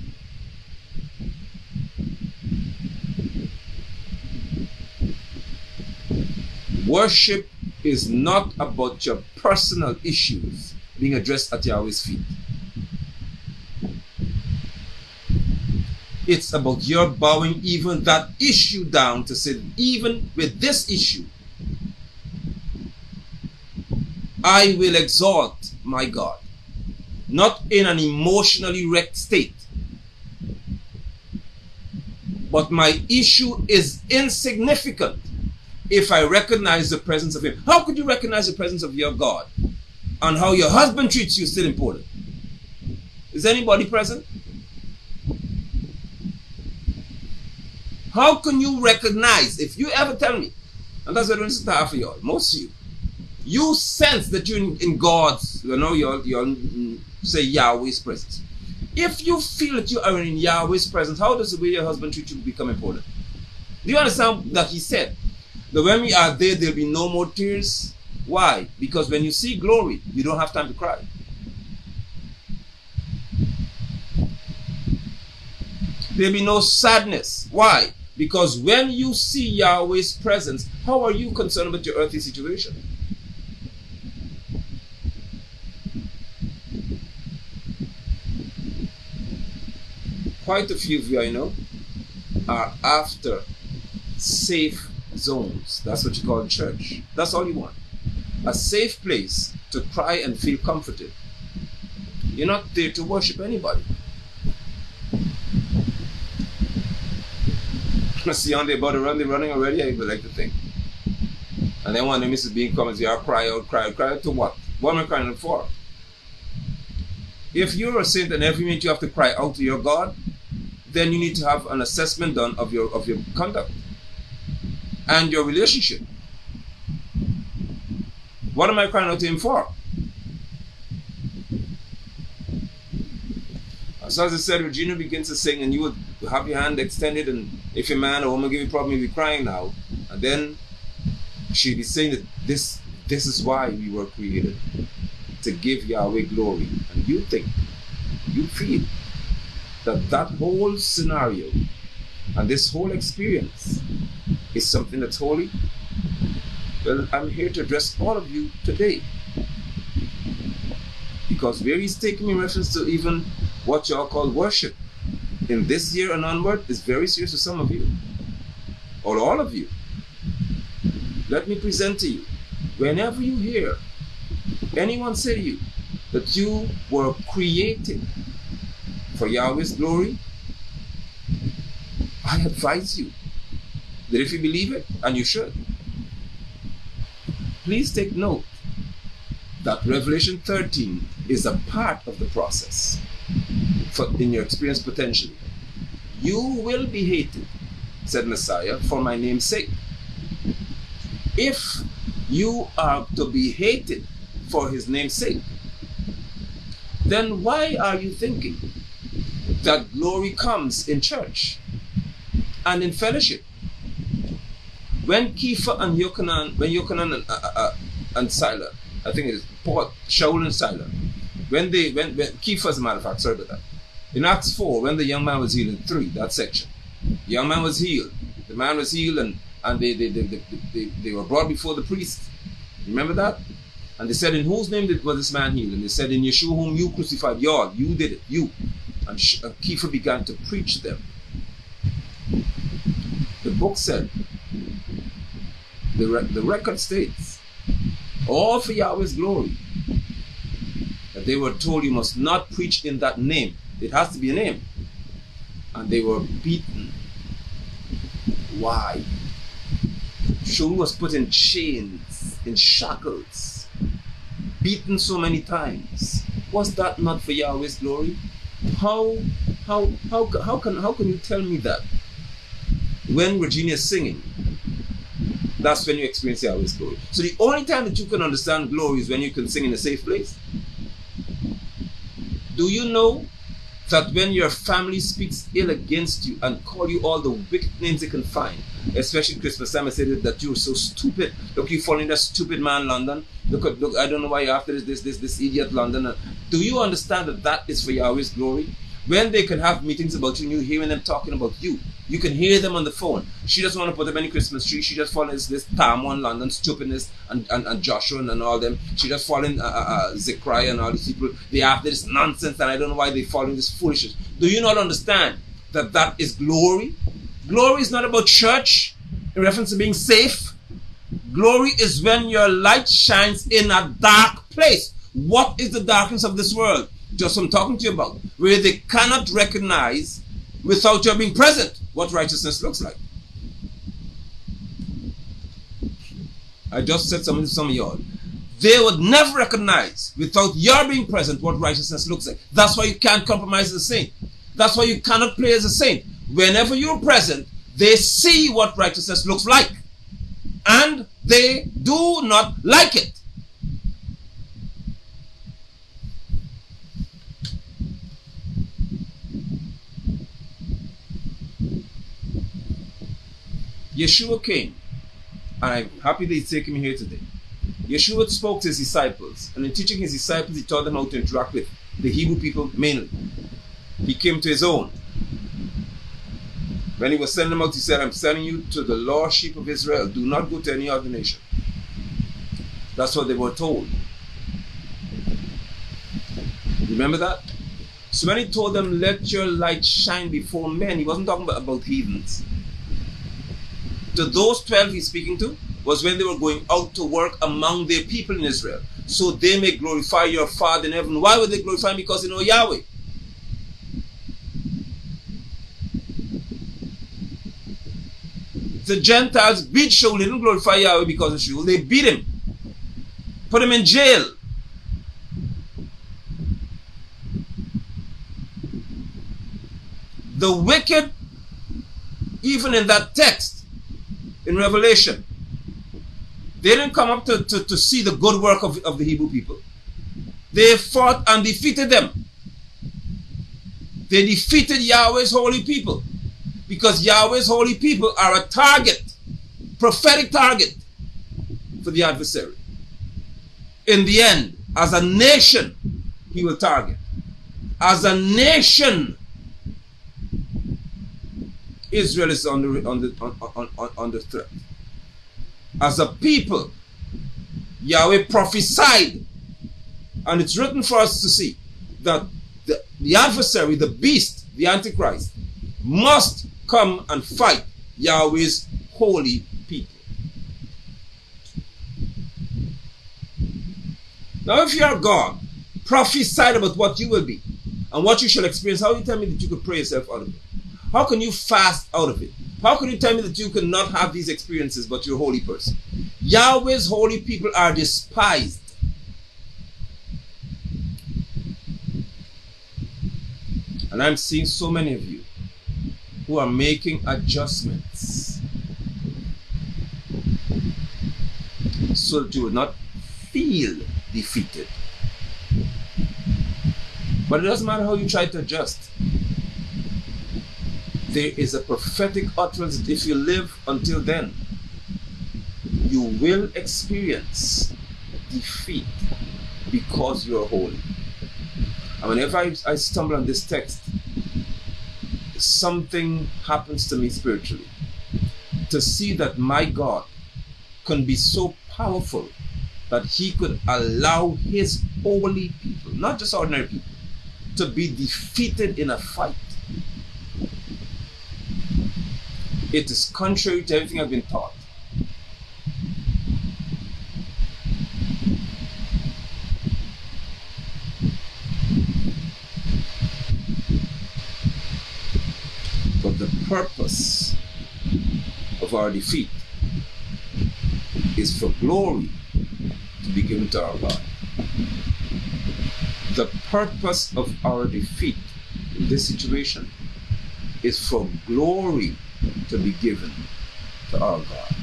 Speaker 1: Worship is not about your personal issues being addressed at Yahweh's feet. It's about your bowing even that issue down to say, even with this issue, I will exalt my God. Not in an emotionally wrecked state. But my issue is insignificant if I recognize the presence of Him. How could you recognize the presence of your God? And how your husband treats you is still important. Is anybody present? How can you recognize, if you ever tell me, and that's what I want to half of y'all, most of you, you sense that you're in God's, you'll say Yahweh's presence. If you feel that you are in Yahweh's presence, how does the way your husband treats you become important? Do you understand that He said that when we are there, there'll be no more tears? Why? Because when you see glory, you don't have time to cry. There'll be no sadness. Why? Because when you see Yahweh's presence, how are you concerned about your earthly situation? Quite a few of you I know are after safe zones. That's what you call church. That's all you want. A safe place to cry and feel comforted. You're not there to worship anybody. See on the about to run, they're running already, I would like to think. And then one of them is being comments, you are cry out to what? What am I crying out for? If you're a saint and every minute you have to cry out to your God, then you need to have an assessment done of your conduct and your relationship. What am I crying out to Him for? So as I said, Regina begins to sing and you would have your hand extended, and if a man or woman give you a problem, you'll be crying now. And then she'll be saying that this is why we were created, to give Yahweh glory. And you think, you feel that whole scenario and this whole experience is something that's holy. Well, I'm here to address all of you today. Because where He's taking me in reference to even what y'all call worship in this year and onward is very serious to some of you, or all of you. let me present to you, whenever you hear anyone say to you that you were created for Yahweh's glory, I advise you that if you believe it, and you should, please take note that Revelation 13 is a part of the process. In your experience, potentially, you will be hated, said Messiah, for my name's sake. If you are to be hated for his name's sake, then why are you thinking that glory comes in church and in fellowship? When Kepha and Yochanan and Silas, I think it is Paul, Shaul and Silas, when Kepha, as a matter of fact, sorry about that. In Acts 4, when the young man was healed, in 3, that section, the young man was healed. The man was healed, and they were brought before the priest. Remember that? And they said, in whose name was this man healed? And they said, in Yeshua whom you crucified. You did it, you. And Kepha began to preach to them. The book said, the record states, all for Yahweh's glory, that they were told, you must not preach in that name. It has to be a name. And they were beaten. Why? Shaul was put in chains, in shackles, beaten so many times. Was that not for Yahweh's glory? How can you tell me that? When Regina is singing, that's when you experience Yahweh's glory. So the only time that you can understand glory is when you can sing in a safe place. Do you know that when your family speaks ill against you and call you all the wicked names they can find, especially Christmas time, I say that you're so stupid. Look, you following that stupid man London. Look, I don't know why you're after this idiot London. Do you understand that that is for Yahweh's glory? When they can have meetings about you and you're hearing them talking about you, you can hear them on the phone. She doesn't want to put up any Christmas tree. She just follows this Tamon London stupidness and Joshua and all them. She just following Zechariah and all these people. They have this nonsense, and I don't know why they're following this foolishness. Do you not understand that that is glory? Glory is not about church in reference to being safe. Glory is when your light shines in a dark place. What is the darkness of this world? Just what I'm talking to you about, where they cannot recognize without your being present what righteousness looks like. I just said something to some of y'all. They would never recognize without your being present what righteousness looks like. That's why you can't compromise as a saint. That's why you cannot play as a saint. Whenever you're present, they see what righteousness looks like, and they do not like it. Yeshua came, and I'm happy that he's taking me here today. Yeshua spoke to his disciples, and in teaching his disciples, he taught them how to interact with the Hebrew people mainly. He came to his own. When he was sending them out, he said, I'm sending you to the lost sheep of Israel. Do not go to any other nation. That's what they were told. Remember that? So when he told them, let your light shine before men, he wasn't talking about heathens. To those 12 he's speaking to was when they were going out to work among their people in Israel, so they may glorify your Father in heaven. Why would they glorify him? Because they know Yahweh. The Gentiles beat Shaul. They didn't glorify Yahweh because of Shaul. They beat him, put him in jail. The wicked, even in that text, in Revelation, they didn't come up to see the good work of the Hebrew people. They fought and defeated them. They defeated Yahweh's holy people, because Yahweh's holy people are a target, prophetic target for the adversary. In the end, as a nation, he will target. As a nation, Israel is under threat. As a people, Yahweh prophesied, and it's written for us to see that the adversary, the beast, the Antichrist, must come and fight Yahweh's holy people. Now, if you are God, prophesied about what you will be and what you shall experience, how do you tell me that you could pray yourself out of it? How can you fast out of it? How can you tell me that you cannot have these experiences but you're a holy person? Yahweh's holy people are despised. And I'm seeing so many of you who are making adjustments so that you will not feel defeated. But it doesn't matter how you try to adjust. There is a prophetic utterance that if you live until then, you will experience defeat because you are holy. And whenever I stumble on this text, something happens to me spiritually. To see that my God can be so powerful that he could allow his holy people, not just ordinary people, to be defeated in a fight. It is contrary to everything I've been taught. But the purpose of our defeat is for glory to be given to our God. The purpose of our defeat in this situation is for glory to be given to our God.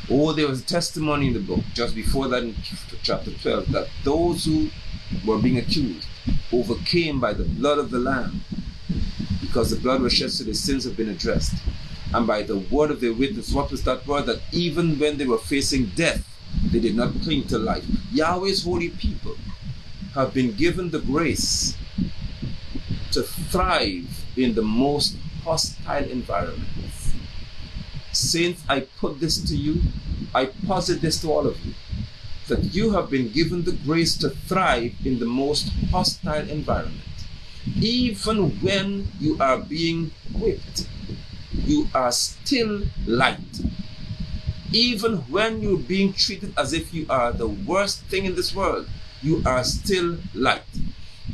Speaker 1: Oh, there was a testimony in the book just before that in chapter 12 that those who were being accused overcame by the blood of the Lamb, because the blood was shed so their sins have been addressed, and by the word of their witness. What was that word? That even when they were facing death, they did not cling to life. Yahweh's holy people have been given the grace to thrive in the most hostile environments. Saints, I put this to you, I posit this to all of you, that you have been given the grace to thrive in the most hostile environment. Even when you are being whipped, you are still light. Even when you're being treated as if you are the worst thing in this world, you are still light.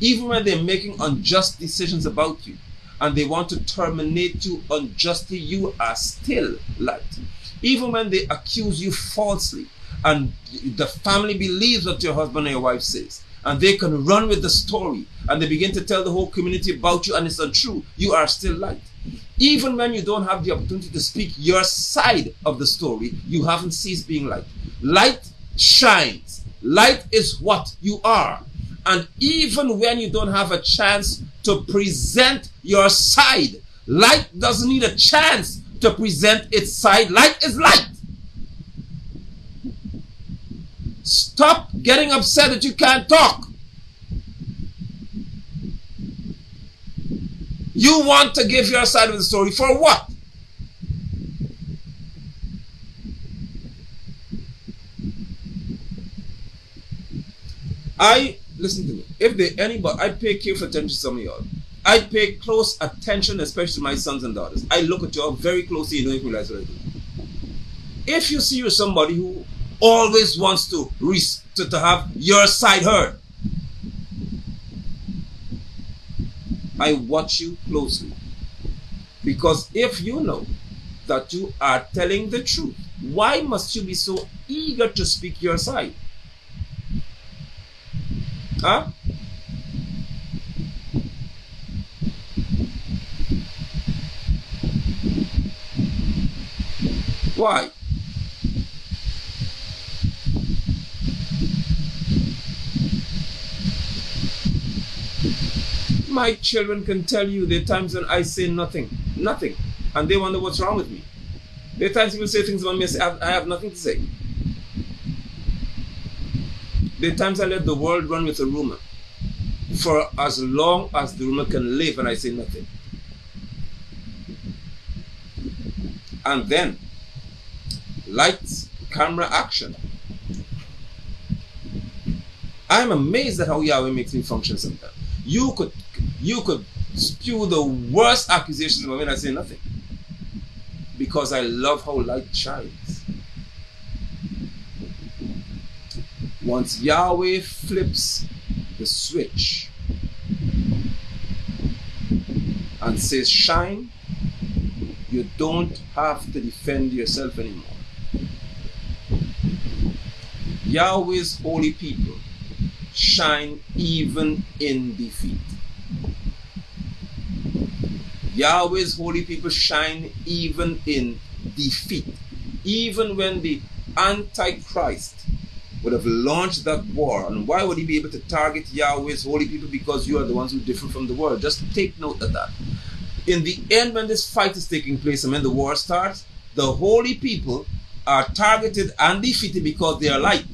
Speaker 1: Even when they're making unjust decisions about you and they want to terminate you unjustly, you are still light. Even when they accuse you falsely and the family believes what your husband or your wife says, and they can run with the story and they begin to tell the whole community about you and it's untrue, you are still light. Even when you don't have the opportunity to speak your side of the story, you haven't ceased being light. Light shines. Light is what you are. And even when you don't have a chance to present your side, light doesn't need a chance to present its side. Light is light. Stop getting upset that you can't talk. You want to give your side of the story for what? Listen to me. If there anybody, I pay careful attention to some of y'all. I pay close attention, especially to my sons and daughters. I look at y'all very closely. You don't even realize what I do. If you see you're somebody who always wants to have your side heard, I watch you closely. Because if you know that you are telling the truth, why must you be so eager to speak your side? Huh? Why? My children can tell you there are times when I say nothing, and they wonder what's wrong with me. There are times people say things about me and say, I have nothing to say. There are times I let the world run with a rumor for as long as the rumor can live and I say nothing. And then, lights, camera, action. I'm amazed at how Yahweh makes me function sometimes. You could spew the worst accusations about me and I say nothing. Because I love how light shines. Once Yahweh flips the switch and says shine, you don't have to defend yourself anymore. Yahweh's holy people shine even in defeat. Yahweh's holy people shine even in defeat. Even when the Antichrist would have launched that war, and why would he be able to target Yahweh's holy people? Because you are the ones who differ from the world. Just take note of that. In the end, when this fight is taking place and when the war starts, the holy people are targeted and defeated because they are light.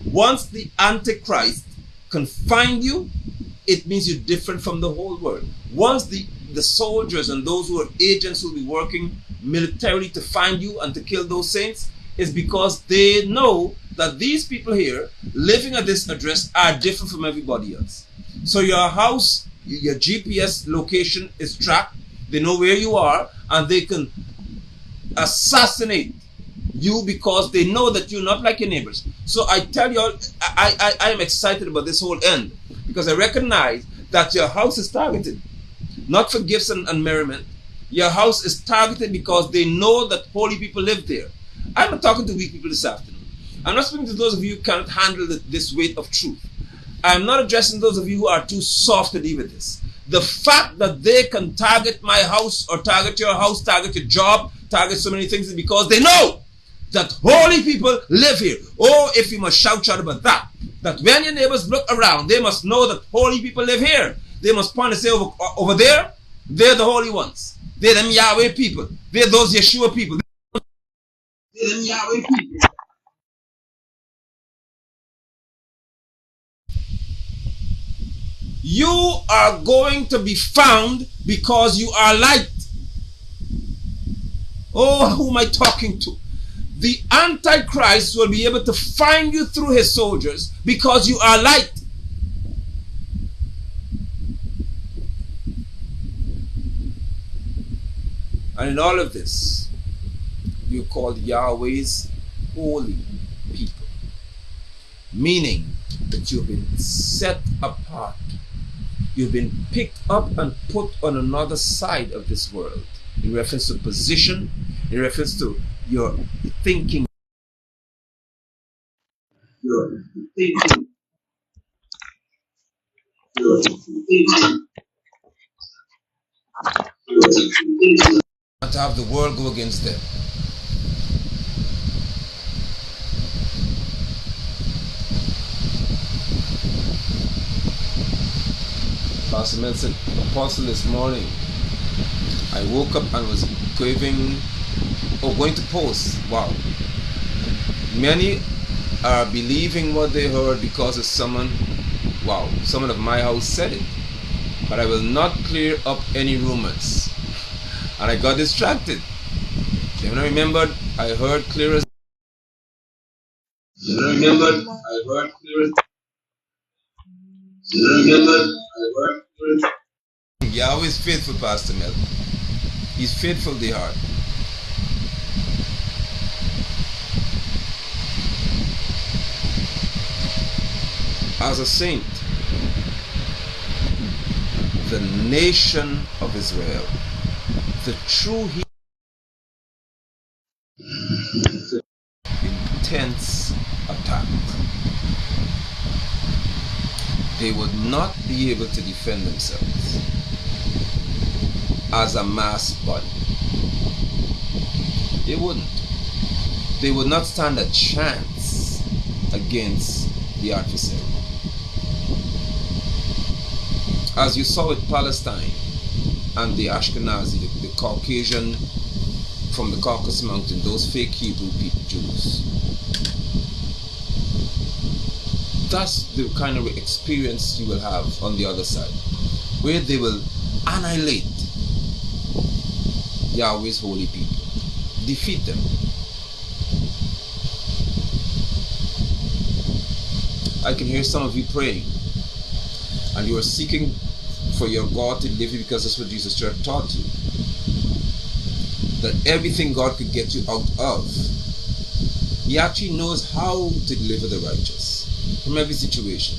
Speaker 1: Once the Antichrist can find you, it means you're different from the whole world. Once the soldiers and those who are agents who will be working militarily to find you and to kill those saints, is because they know that these people here living at this address are different from everybody else. So your house, your GPS location is tracked. They know where you are and they can assassinate you because they know that you're not like your neighbors. So I tell you all, I am excited about this whole end because I recognize that your house is targeted, not for gifts and merriment. Your house is targeted because they know that holy people live there. I'm not talking to weak people this afternoon. I'm not speaking to those of you who cannot handle this weight of truth. I'm not addressing those of you who are too soft to deal with this. The fact that they can target my house or target your house, target your job, target so many things is because they know that holy people live here. Oh, if you must shout about that. That when your neighbors look around, they must know that holy people live here. They must point and say over there, they're the holy ones. They're them Yahweh people. They're those Yeshua people. They're them Yahweh people. You are going to be found because you are light. Oh, who am I talking to? The Antichrist will be able to find you through his soldiers because you are light. And in all of this, you're called Yahweh's holy people. Meaning that you've been set apart. You've been picked up and put on another side of this world. In reference to position, in reference to your thinking. Your thinking. Your thinking. Not to have the world go against them. Pastor Mel said, Apostle, this morning I woke up and was craving going to post. Wow. Many are believing what they heard because of someone of my house said it. But I will not clear up any rumors. And I got distracted. Then I remembered I heard clear as Yahweh is faithful, Pastor Mel. He's faithful, the heart. As a saint, the nation of Israel, the true intense attack. They would not be able to defend themselves as a mass body. They wouldn't. They would not stand a chance against the adversary. As you saw with Palestine and the Ashkenazi, the Caucasian from the Caucasus Mountain, those fake Hebrew Jews. That's the kind of experience you will have on the other side, where they will annihilate Yahweh's holy people, defeat them. I can hear some of you praying, and you are seeking for your God to deliver you because that's what Jesus Church taught you. That everything God could get you out of, He actually knows how to deliver the righteous from every situation.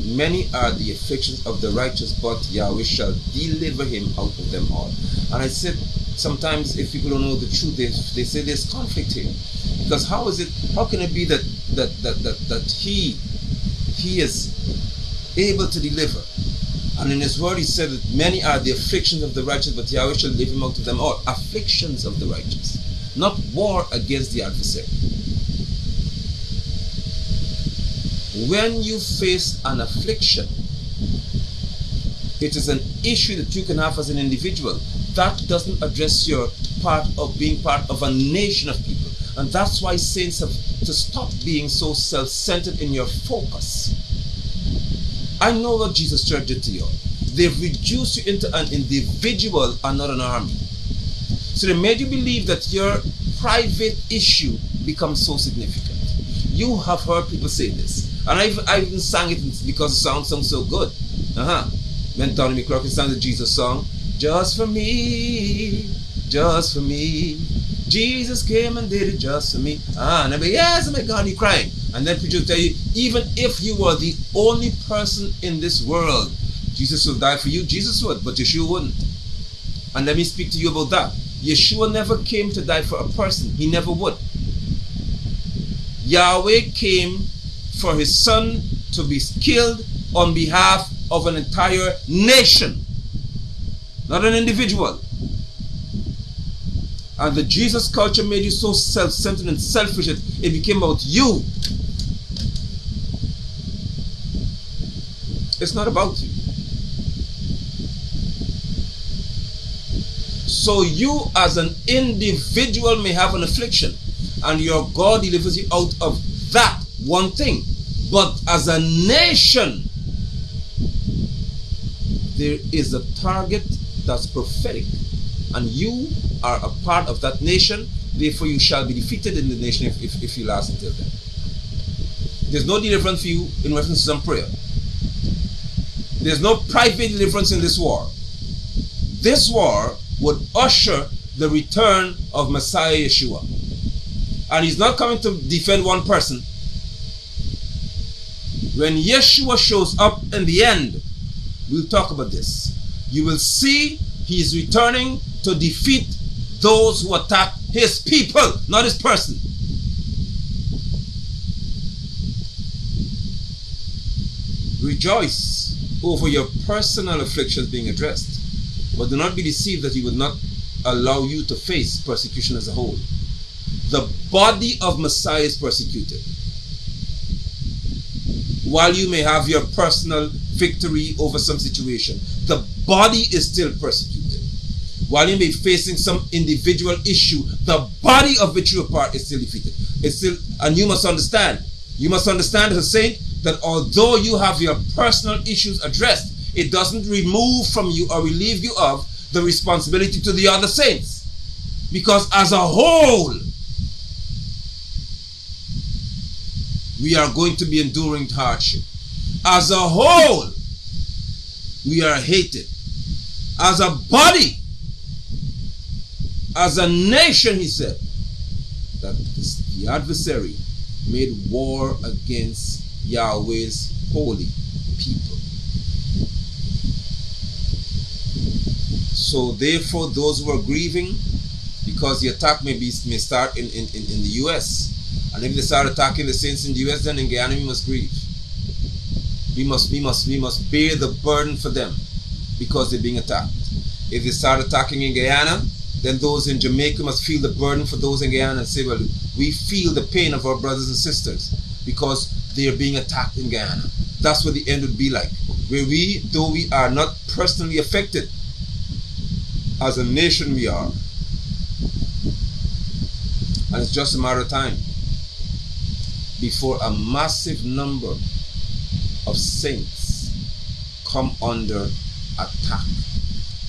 Speaker 1: Many are the afflictions of the righteous, but Yahweh shall deliver him out of them all. And I said, sometimes if people don't know the truth, they say there's conflict here. Because how can it be that he is able to deliver? And in his word he said that many are the afflictions of the righteous, but Yahweh shall deliver him out of them all. Afflictions of the righteous, not war against the adversary. When you face an affliction, it is an issue that you can have as an individual. That doesn't address your part of being part of a nation of people. And that's why saints have to stop being so self-centered in your focus. I know what Jesus Church did to you. They've reduced you into an individual and not an army. So they made you believe that your private issue becomes so significant. You have heard people say this. And I even sang it because the song sounds so good. When Tony McCrockett sang the Jesus song, just for me, Jesus came and did it just for me. And everybody, yes, oh my God, you're crying. And then preacher will tell you, even if you were the only person in this world, Jesus will die for you. Jesus would, but Yeshua wouldn't. And let me speak to you about that. Yeshua never came to die for a person. He never would. Yahweh came for his son to be killed on behalf of an entire nation, not an individual. And the Jesus culture made you so self-centered and selfish that it became about you. It's not about you. So you as an individual may have an affliction, and your God delivers you out of that one thing. But as a nation, there is a target that's prophetic, and you are a part of that nation. Therefore you shall be defeated in the nation if you last until then. There's no deliverance for you in reference to some prayer. There's no private deliverance in this war. This war would usher the return of Messiah Yeshua. And he's not coming to defend one person. When Yeshua shows up in the end, we'll talk about this. You will see he is returning to defeat those who attack his people, not his person. Rejoice over your personal afflictions being addressed, but do not be deceived that he will not allow you to face persecution as a whole. The body of Messiah is persecuted. While you may have your personal victory over some situation, the body is still persecuted. While you may be facing some individual issue, the body of which you are part is still defeated. And you must understand as a saint, that although you have your personal issues addressed, it doesn't remove from you or relieve you of the responsibility to the other saints. Because as a whole, we are going to be enduring hardship. As a whole, we are hated. As a body, as a nation, he said, that the adversary made war against Yahweh's holy people. So therefore, those who are grieving, because the attack may start in the US, and if they start attacking the saints in the US, then in Guyana we must grieve. We must bear the burden for them, because they're being attacked. If they start attacking in Guyana, then those in Jamaica must feel the burden for those in Guyana and say, well, we feel the pain of our brothers and sisters because they are being attacked in Guyana. That's what the end would be like. Where we, though we are not personally affected, as a nation we are. And it's just a matter of time before a massive number of saints come under attack,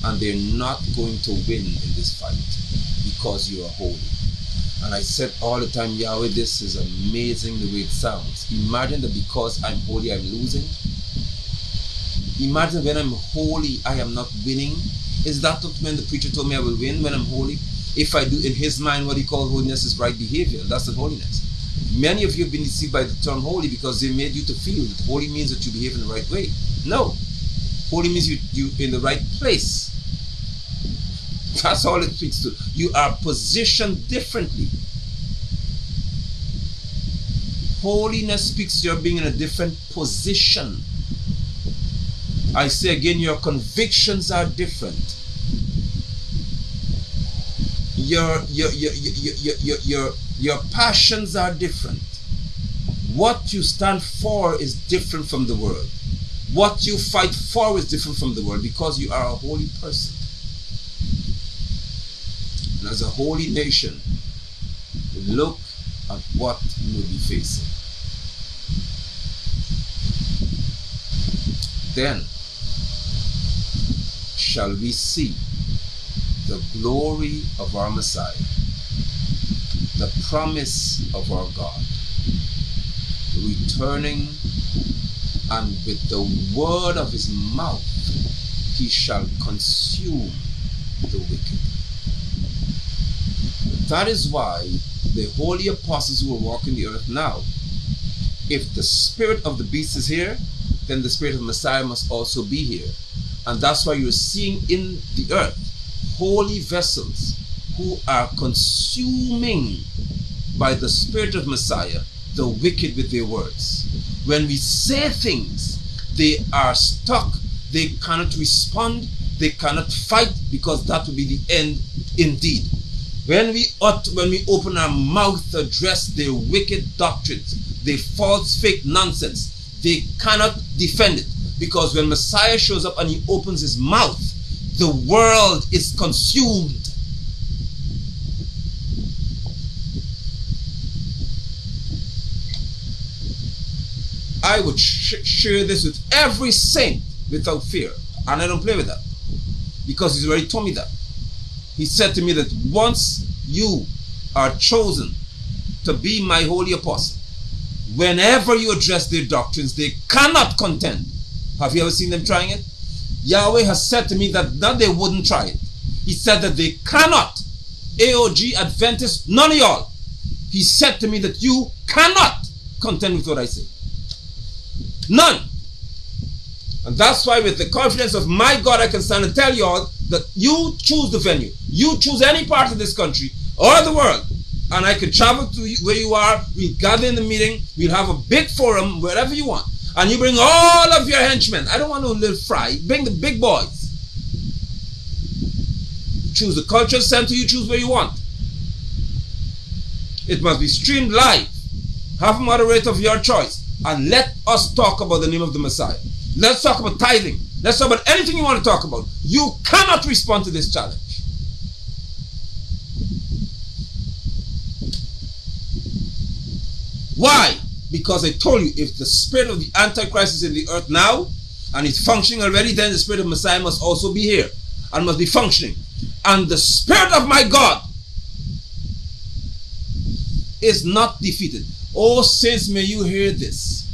Speaker 1: and they're not going to win in this fight because you are holy. And I said all the time, Yahweh, this is amazing the way it sounds. Imagine that because I'm holy, I'm losing. Imagine when I'm holy, I am not winning. Is that what when the preacher told me I will win when I'm holy? If I do in his mind what he called holiness is right behavior, that's the holiness. Many of you have been deceived by the term holy because they made you to feel that holy means that you behave in the right way. No. Holy means you in the right place. That's all it speaks to. You are positioned differently. Holiness speaks to your being in a different position. I say again, your convictions are different. Your passions are different. What you stand for is different from the world. What you fight for is different from the world because you are a holy person. And as a holy nation, look at what you will be facing. Then shall we see the glory of our Messiah, the promise of our God, returning, and with the word of his mouth he shall consume the wicked. That is why the holy apostles who are walking the earth now, if the spirit of the beast is here, then the spirit of Messiah must also be here. And that's why you're seeing in the earth holy vessels who are consuming by the spirit of Messiah the wicked with their words. When we say things, they are stuck, they cannot respond, they cannot fight, because that will be the end indeed. When we open our mouth to address their wicked doctrines, their false fake nonsense, they cannot defend it, because when Messiah shows up and he opens his mouth, the world is consumed. I would share this with every saint without fear, and I don't play with that, because he's already told me that. He said to me that once you are chosen to be my holy apostle, whenever you address their doctrines, they cannot contend. Have you ever seen them trying it? Yahweh has said to me that they wouldn't try it. He said that they cannot. AOG, Adventists, none of y'all. He said to me that you cannot contend with what I say. None. And that's why with the confidence of my God, I can stand and tell y'all that you choose the venue. You choose any part of this country or the world. And I can travel to where you are. We'll gather in the meeting. We'll have a big forum wherever you want. And you bring all of your henchmen. I don't want no little fry. Bring the big boys. You choose the culture center. You choose where you want. It must be streamed live. Have a moderator of your choice. And let us talk about the name of the Messiah. Let's talk about tithing. Let's talk about anything you want to talk about. You cannot respond to this challenge. Why? Because I told you, if the spirit of the Antichrist is in the earth now, and it's functioning already, then the spirit of Messiah must also be here, and must be functioning. And the spirit of my God is not defeated. Oh, saints, may you hear this.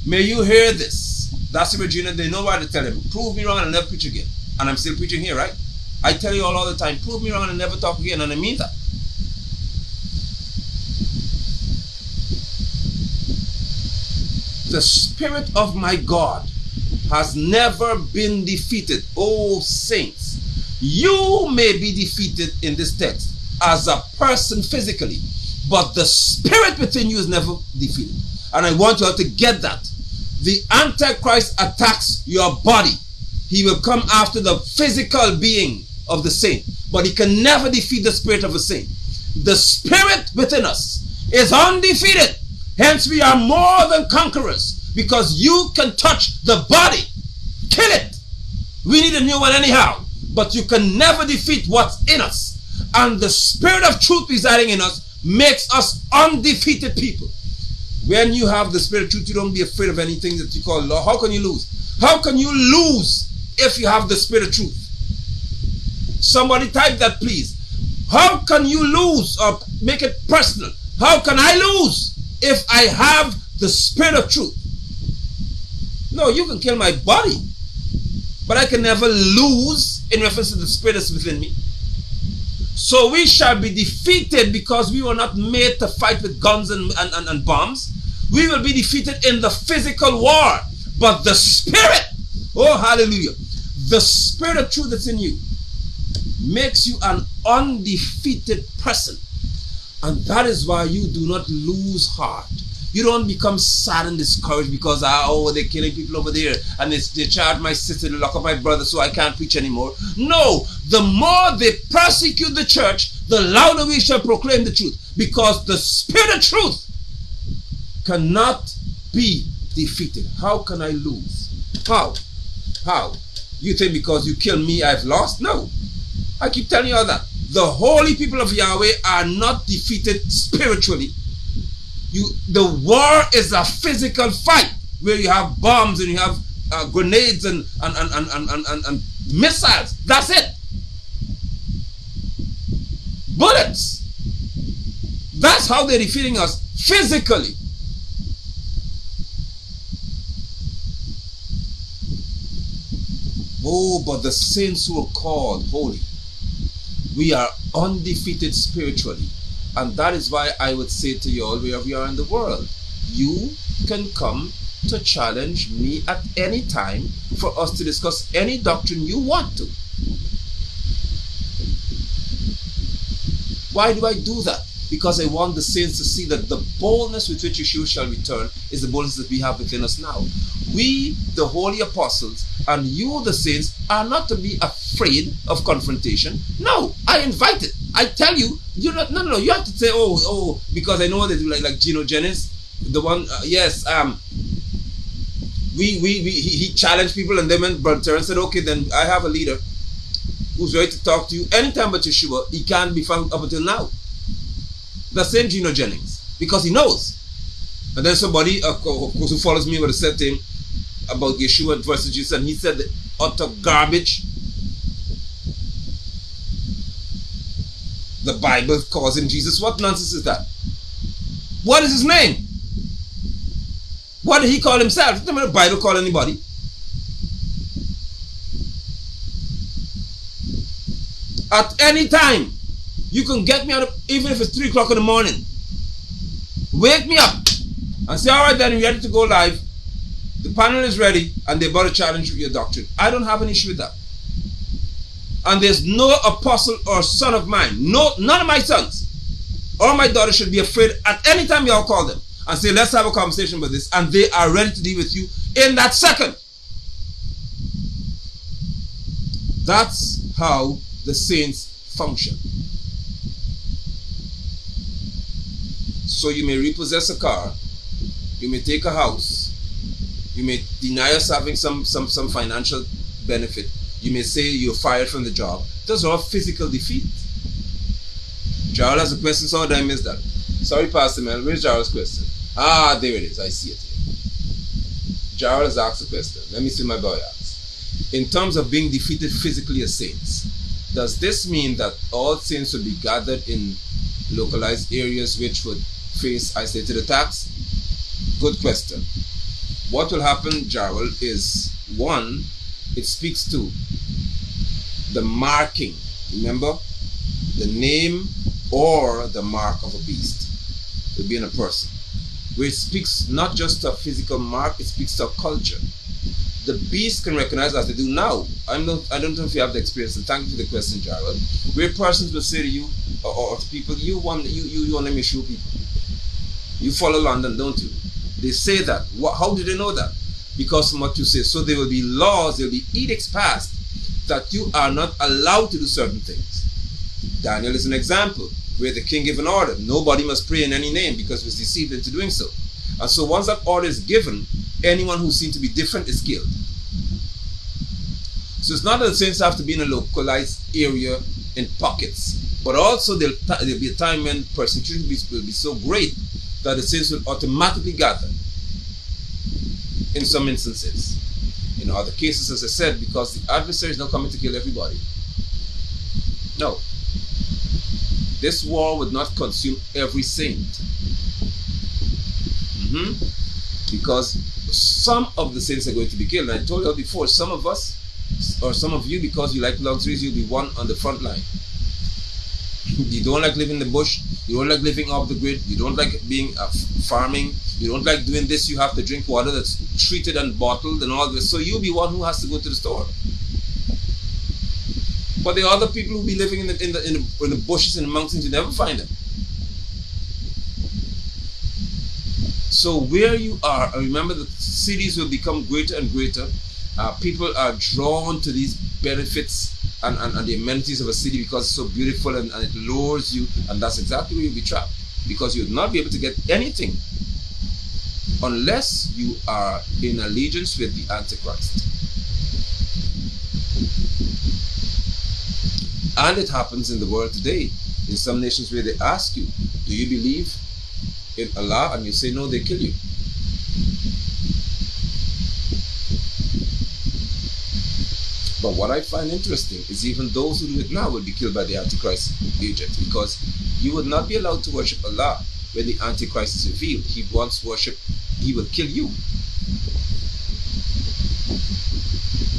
Speaker 1: May you hear this. That's Regina, they know why to tell him. Prove me wrong and I'll never preach again. And I'm still preaching here, right? I tell you all the time, prove me wrong and I'll never talk again, and I mean that. The spirit of my God has never been defeated. Oh, saints, you may be defeated in this text as a person physically, but the spirit within you is never defeated. And I want you all to get that. The Antichrist attacks your body. He will come after the physical being of the saint, but he can never defeat the spirit of a saint. The spirit within us is undefeated. Hence we are more than conquerors, because you can touch the body, kill it. We need a new one anyhow, but you can never defeat what's in us. And the spirit of truth residing in us makes us undefeated people. When you have the spirit of truth, you don't be afraid of anything that you call law. How can you lose? How can you lose if you have the spirit of truth? Somebody type that, please. How can you lose, or make it personal? How can I lose if I have the spirit of truth? No, you can kill my body, but I can never lose in reference to the spirit that's within me. So we shall be defeated because we were not made to fight with guns and bombs. We will be defeated in the physical war. But the Spirit, oh hallelujah, the Spirit of truth that's in you makes you an undefeated person. And that is why you do not lose heart. You don't become sad and discouraged because, they're killing people over there and they charge my sister to lock up my brother so I can't preach anymore. No, the more they persecute the church, the louder we shall proclaim the truth, because the Spirit of truth cannot be defeated. How can I lose? How? You think because you kill me I've lost? No. I keep telling you all that. The holy people of Yahweh are not defeated spiritually. The war is a physical fight where you have bombs and you have grenades and missiles. That's it. Bullets. That's how they're defeating us physically. Oh, but the saints who are called holy, we are undefeated spiritually. And that is why I would say to you all, wherever you are in the world, you can come to challenge me at any time for us to discuss any doctrine you want to. Why do I do that? Because I want the saints to see that the boldness with which Yeshua shall return is the boldness that we have within us now. We, the holy apostles, and you, the saints, are not to be afraid of confrontation. No, I invite it. I tell you, you're not. No. You have to say, oh, because I know they do like Gino Jennings, the one. Yes. He challenged people, and then when Brother Terrence said, okay, then I have a leader who's ready to talk to you anytime but Yeshua. He can't be found up until now. The same Gino Jennings, because he knows. And then somebody, of course, who follows me would have said to him about Yeshua versus Jesus, and he said the utter garbage. The Bible calls him Jesus. What nonsense is that? What is his name? What did he call himself? Doesn't the Bible call anybody. At any time, you can get me out of, even if it's 3 o'clock in the morning. Wake me up and say, all right, then you're ready to go live. The panel is ready and they're about to challenge your doctrine. I don't have an issue with that. And there's no apostle or son of mine, none of my sons or my daughters should be afraid at any time y'all call them and say, let's have a conversation about this. And they are ready to deal with you in that second. That's how the saints function. So you may repossess a car, you may take a house, you may deny us having some financial benefit, you may say you're fired from the job. Those are all physical defeat. Gerald has a question, so did I miss that? Sorry, Pastor Mel, where's Gerald's question? Ah, there it is, I see it here. Gerald has asked a question. Let me see my boy asks. In terms of being defeated physically as saints, does this mean that all saints will be gathered in localized areas which would face isolated attacks? Good question. What will happen, Gerald, is one, it speaks to the marking. Remember, the name or the mark of a beast will be in a person. Where it speaks not just to a physical mark, it speaks to a culture. The beast can recognize as they do now. I don't know if you have the experience, and thank you for the question, Gerald. Where persons will say to you or to people, you want them to show people. You follow London, don't you? They say that. How do they know that? Because from what you say. So there will be laws, there will be edicts passed that you are not allowed to do certain things. Daniel is an example where the king gave an order. Nobody must pray in any name because he was deceived into doing so. And so once that order is given, anyone who seems to be different is killed. So it's not that the saints have to be in a localized area in pockets, but also there'll be a time when persecution will be so great that the saints will automatically gather in some instances. In other cases, as I said, because the adversary is not coming to kill everybody. No. This war would not consume every saint. Because some of the saints are going to be killed. And I told you before, some of us, or some of you, because you like luxuries, you'll be one on the front line. You don't like living in the bush. You don't like living off the grid. You don't like being farming. You don't like doing this. You have to drink water that's treated and bottled and all this. So you'll be one who has to go to the store. But there are other people who be living in the bushes and the mountains. You never find them. So where you are, remember the cities will become greater and greater. People are drawn to these benefits and the amenities of a city because it's so beautiful and it lures you, and that's exactly where you'll be trapped, because you'll not be able to get anything unless you are in allegiance with the Antichrist. And it happens in the world today, in some nations where they ask you, do you believe in Allah? And you say no, they kill you. But what I find interesting is even those who do it now will be killed by the Antichrist agent, because you would not be allowed to worship Allah when the Antichrist is revealed. He wants worship, he will kill you.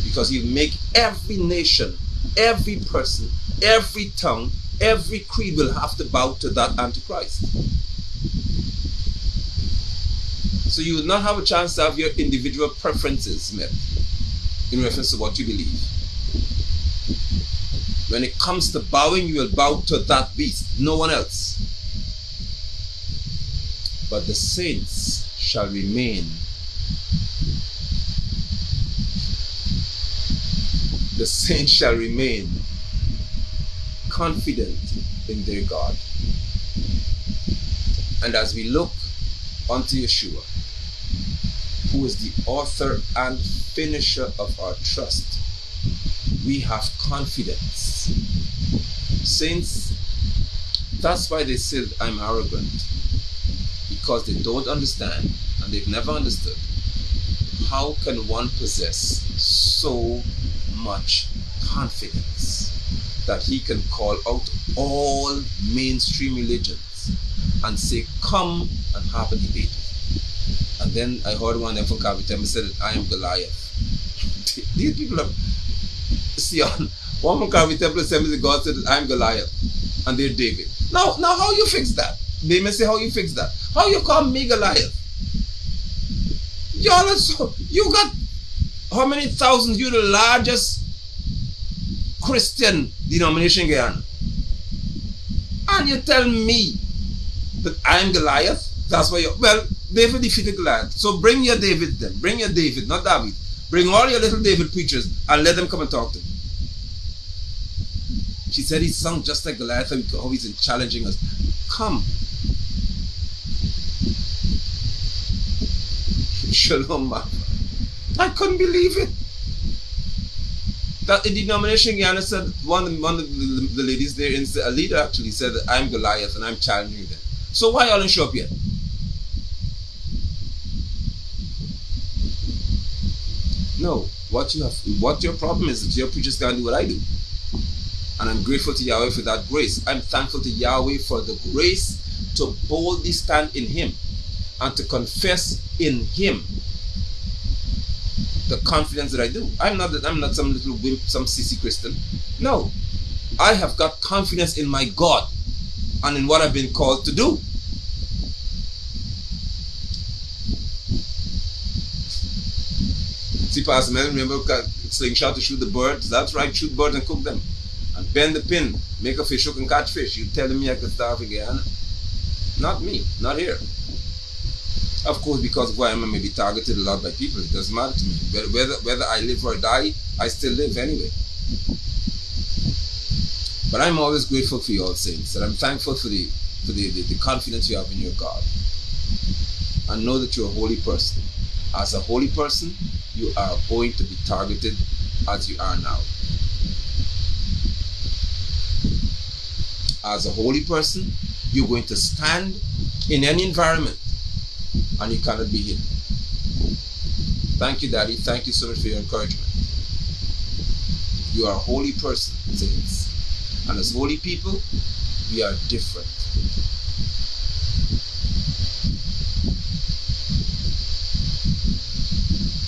Speaker 1: Because he'll make every nation, every person, every tongue, every creed will have to bow to that Antichrist. So you will not have a chance to have your individual preferences met in reference to what you believe. When it comes to bowing, you will bow to that beast, no one else. But the saints shall remain. The saints shall remain confident in their God. And as we look unto Yeshua, who is the author and finisher of our trust, we have confidence. Saints, that's why they said I'm arrogant, because they don't understand, and they've never understood, how can one possess so much confidence that he can call out all mainstream religions and say, come and have a debate. And then I heard one of them from Calvary Temple said that I am Goliath. These people are, see, one from Calvary Temple Assembly, God said that I am Goliath and they're David. Now how you fix that? They may say, how you fix that? How you call me Goliath? Y'all are so, you got how many thousands? You're the largest Christian denomination in Guyana. And you tell me that I'm Goliath? That's why you, well, David defeated Goliath. So bring your David then. Bring your David, not David. Bring all your little David preachers and let them come and talk to him. She said he sounds just like Goliath, how he's challenging us. Come. Shalom, man. I couldn't believe it. That the denomination Guyana said, one of the ladies there, a leader actually said that I'm Goliath and I'm challenging them. So why y'all didn't show up yet? No, what your problem is that your preachers can't do what I do. And I'm grateful to Yahweh for that grace. I'm thankful to Yahweh for the grace to boldly stand in Him and to confess in Him the confidence that I do. I'm not some little wimp, some sissy Christian. No, I have got confidence in my God and in what I've been called to do. See, Pastor Mel, remember slingshot to shoot the birds? That's right, shoot birds and cook them. And bend the pin, make a fish hook and catch fish. You telling me I could starve in Guyana? Not me, not here. Of course, because of who I am, I may be targeted a lot by people. It doesn't matter to me. Whether I live or die, I still live anyway. But I'm always grateful for you all saints, and I'm thankful for the confidence you have in your God. And know that you're a holy person. As a holy person, you are going to be targeted as you are now. As a holy person, you're going to stand in any environment and you cannot be hidden. Thank you, Daddy. Thank you so much for your encouragement. You are a holy person, saints. And as holy people, we are different.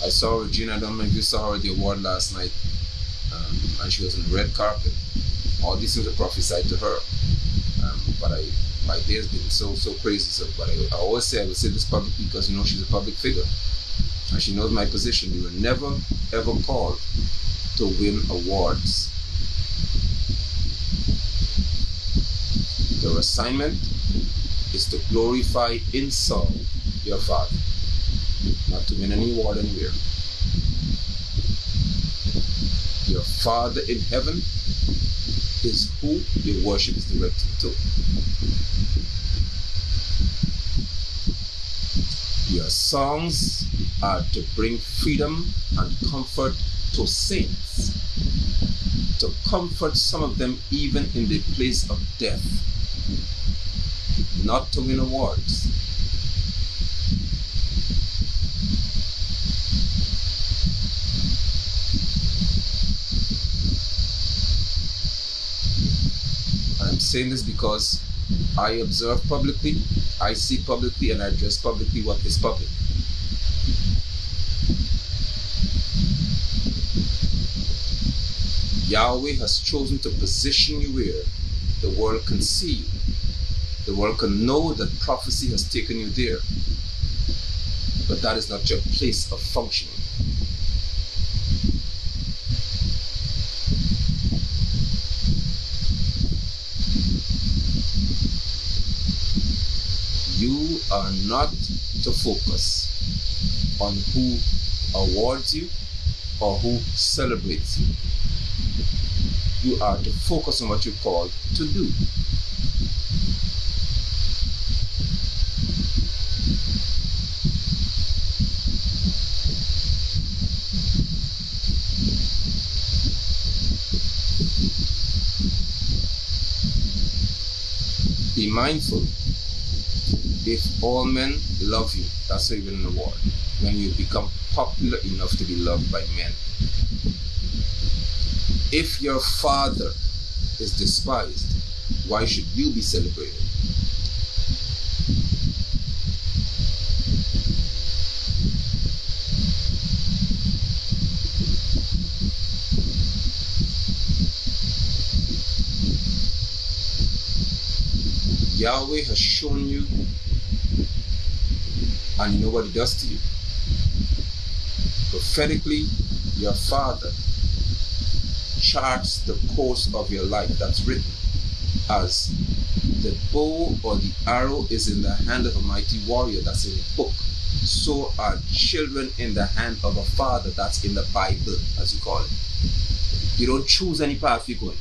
Speaker 1: I saw Regina, I don't know if you saw her at the award last night, and she was on the red carpet. All these things were prophesied to her. My day has been so crazy. So, but I always say, I will say this publicly because, you know, she's a public figure. And she knows my position. We were never, ever called to win awards. Your assignment is to glorify in song your Father, not to win any award anywhere. Your Father in heaven is who your worship is directed to. Your songs are to bring freedom and comfort to saints, to comfort some of them even in the place of death, not to win awards. I'm saying this because I observe publicly, I see publicly, and I address publicly what is public. Yahweh has chosen to position you where the world can see you. The world can know that prophecy has taken you there. But that is not your place of functioning. You are not to focus on who awards you or who celebrates you. You are to focus on what you're called to do. Be mindful. If all men love you, that's how you win an award. When you become popular enough to be loved by men. If your Father is despised, why should you be celebrated? Yahweh has shown you, and you know what He does to you. Prophetically, your Father charts the course of your life. That's written as the bow or the arrow is in the hand of a mighty warrior. That's in a book. So are children in the hand of a father. That's in the Bible, as you call it. You don't choose any path you're going.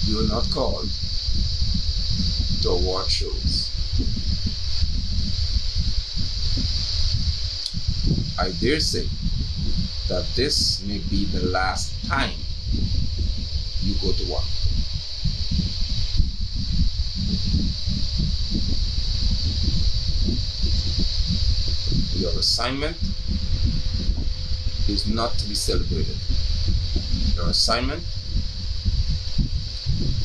Speaker 1: You are not called to award shows. I dare say that this may be the last time you go to one. Your assignment is not to be celebrated. Your assignment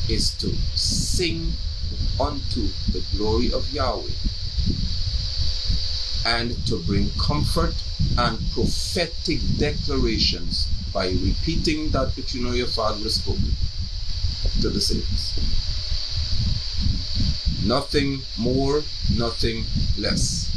Speaker 1: is to sing unto the glory of Yahweh and to bring comfort and prophetic declarations by repeating that which you know your Father has spoken to the saints. Nothing more, nothing less.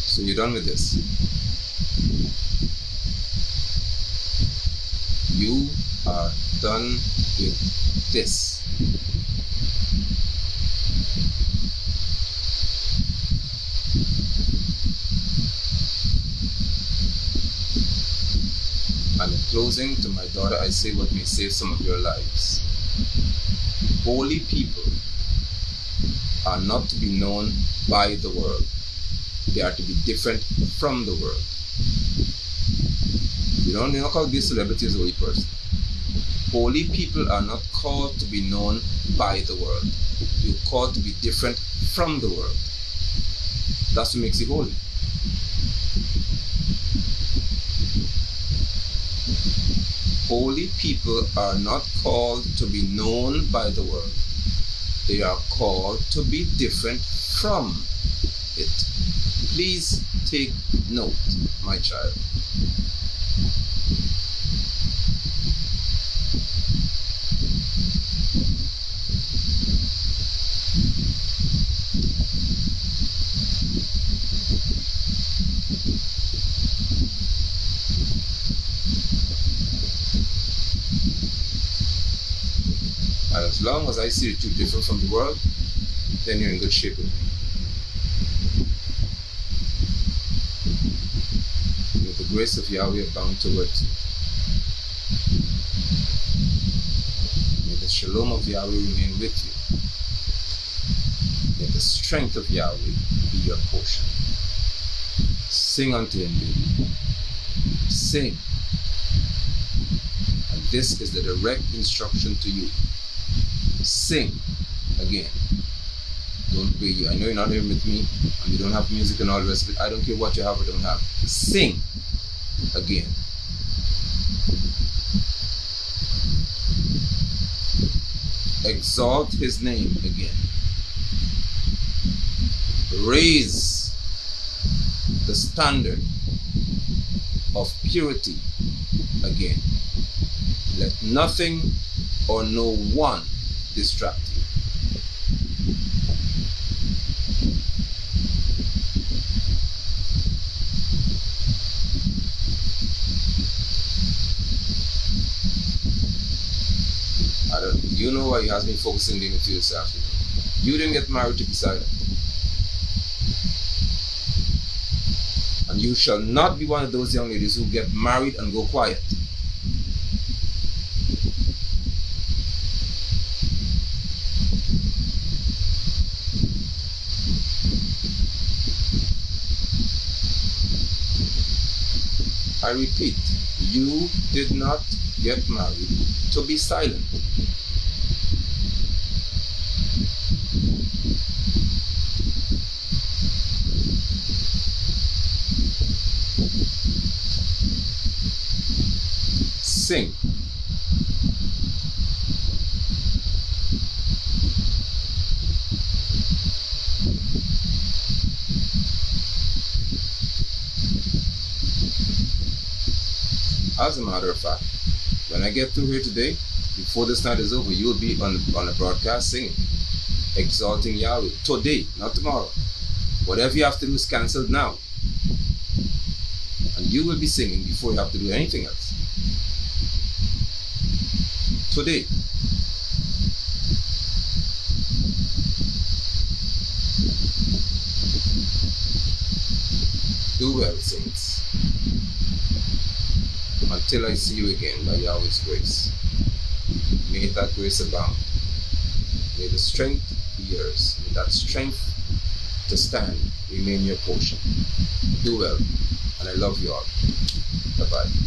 Speaker 1: So you're done with this. You are done with this. And in closing, to my daughter, I say what may save some of your lives. Holy people are not to be known by the world. They are to be different from the world. you're not called to be a celebrity as a holy person. Holy people are not called to be known by the world. You're called to be different from the world. That's what makes you holy. Holy people are not called to be known by the world. They are called to be different from it. Please take note, my child. And as long as I see that you're different from the world, then you're in good shape with me. May the grace of Yahweh abound towards you. May the shalom of Yahweh remain with you. May the strength of Yahweh be your portion. Sing unto him, baby. Sing. And this is the direct instruction to you. Sing again. Don't pray you. I know you're not here with me and you don't have music and all the rest of it. I don't care what you have or don't have. Sing again. Exalt his name again. Raise the standard of purity again. Let nothing or no one distract you. You know why he has me focusing the into this afternoon. You didn't get married to be silent. And you shall not be one of those young ladies who get married and go quiet. I repeat, you did not get married to be silent. Sing. As a matter of fact, when I get through here today, before this night is over, you will be on a broadcast singing, exalting Yahweh. Today, not tomorrow. Whatever you have to do is cancelled now. And you will be singing before you have to do anything else. Today. Do well, saints. Until I see you again by Yahweh's grace. May that grace abound. May the strength be yours. May that strength to stand remain your portion. Do well, and I love you all. Bye-bye.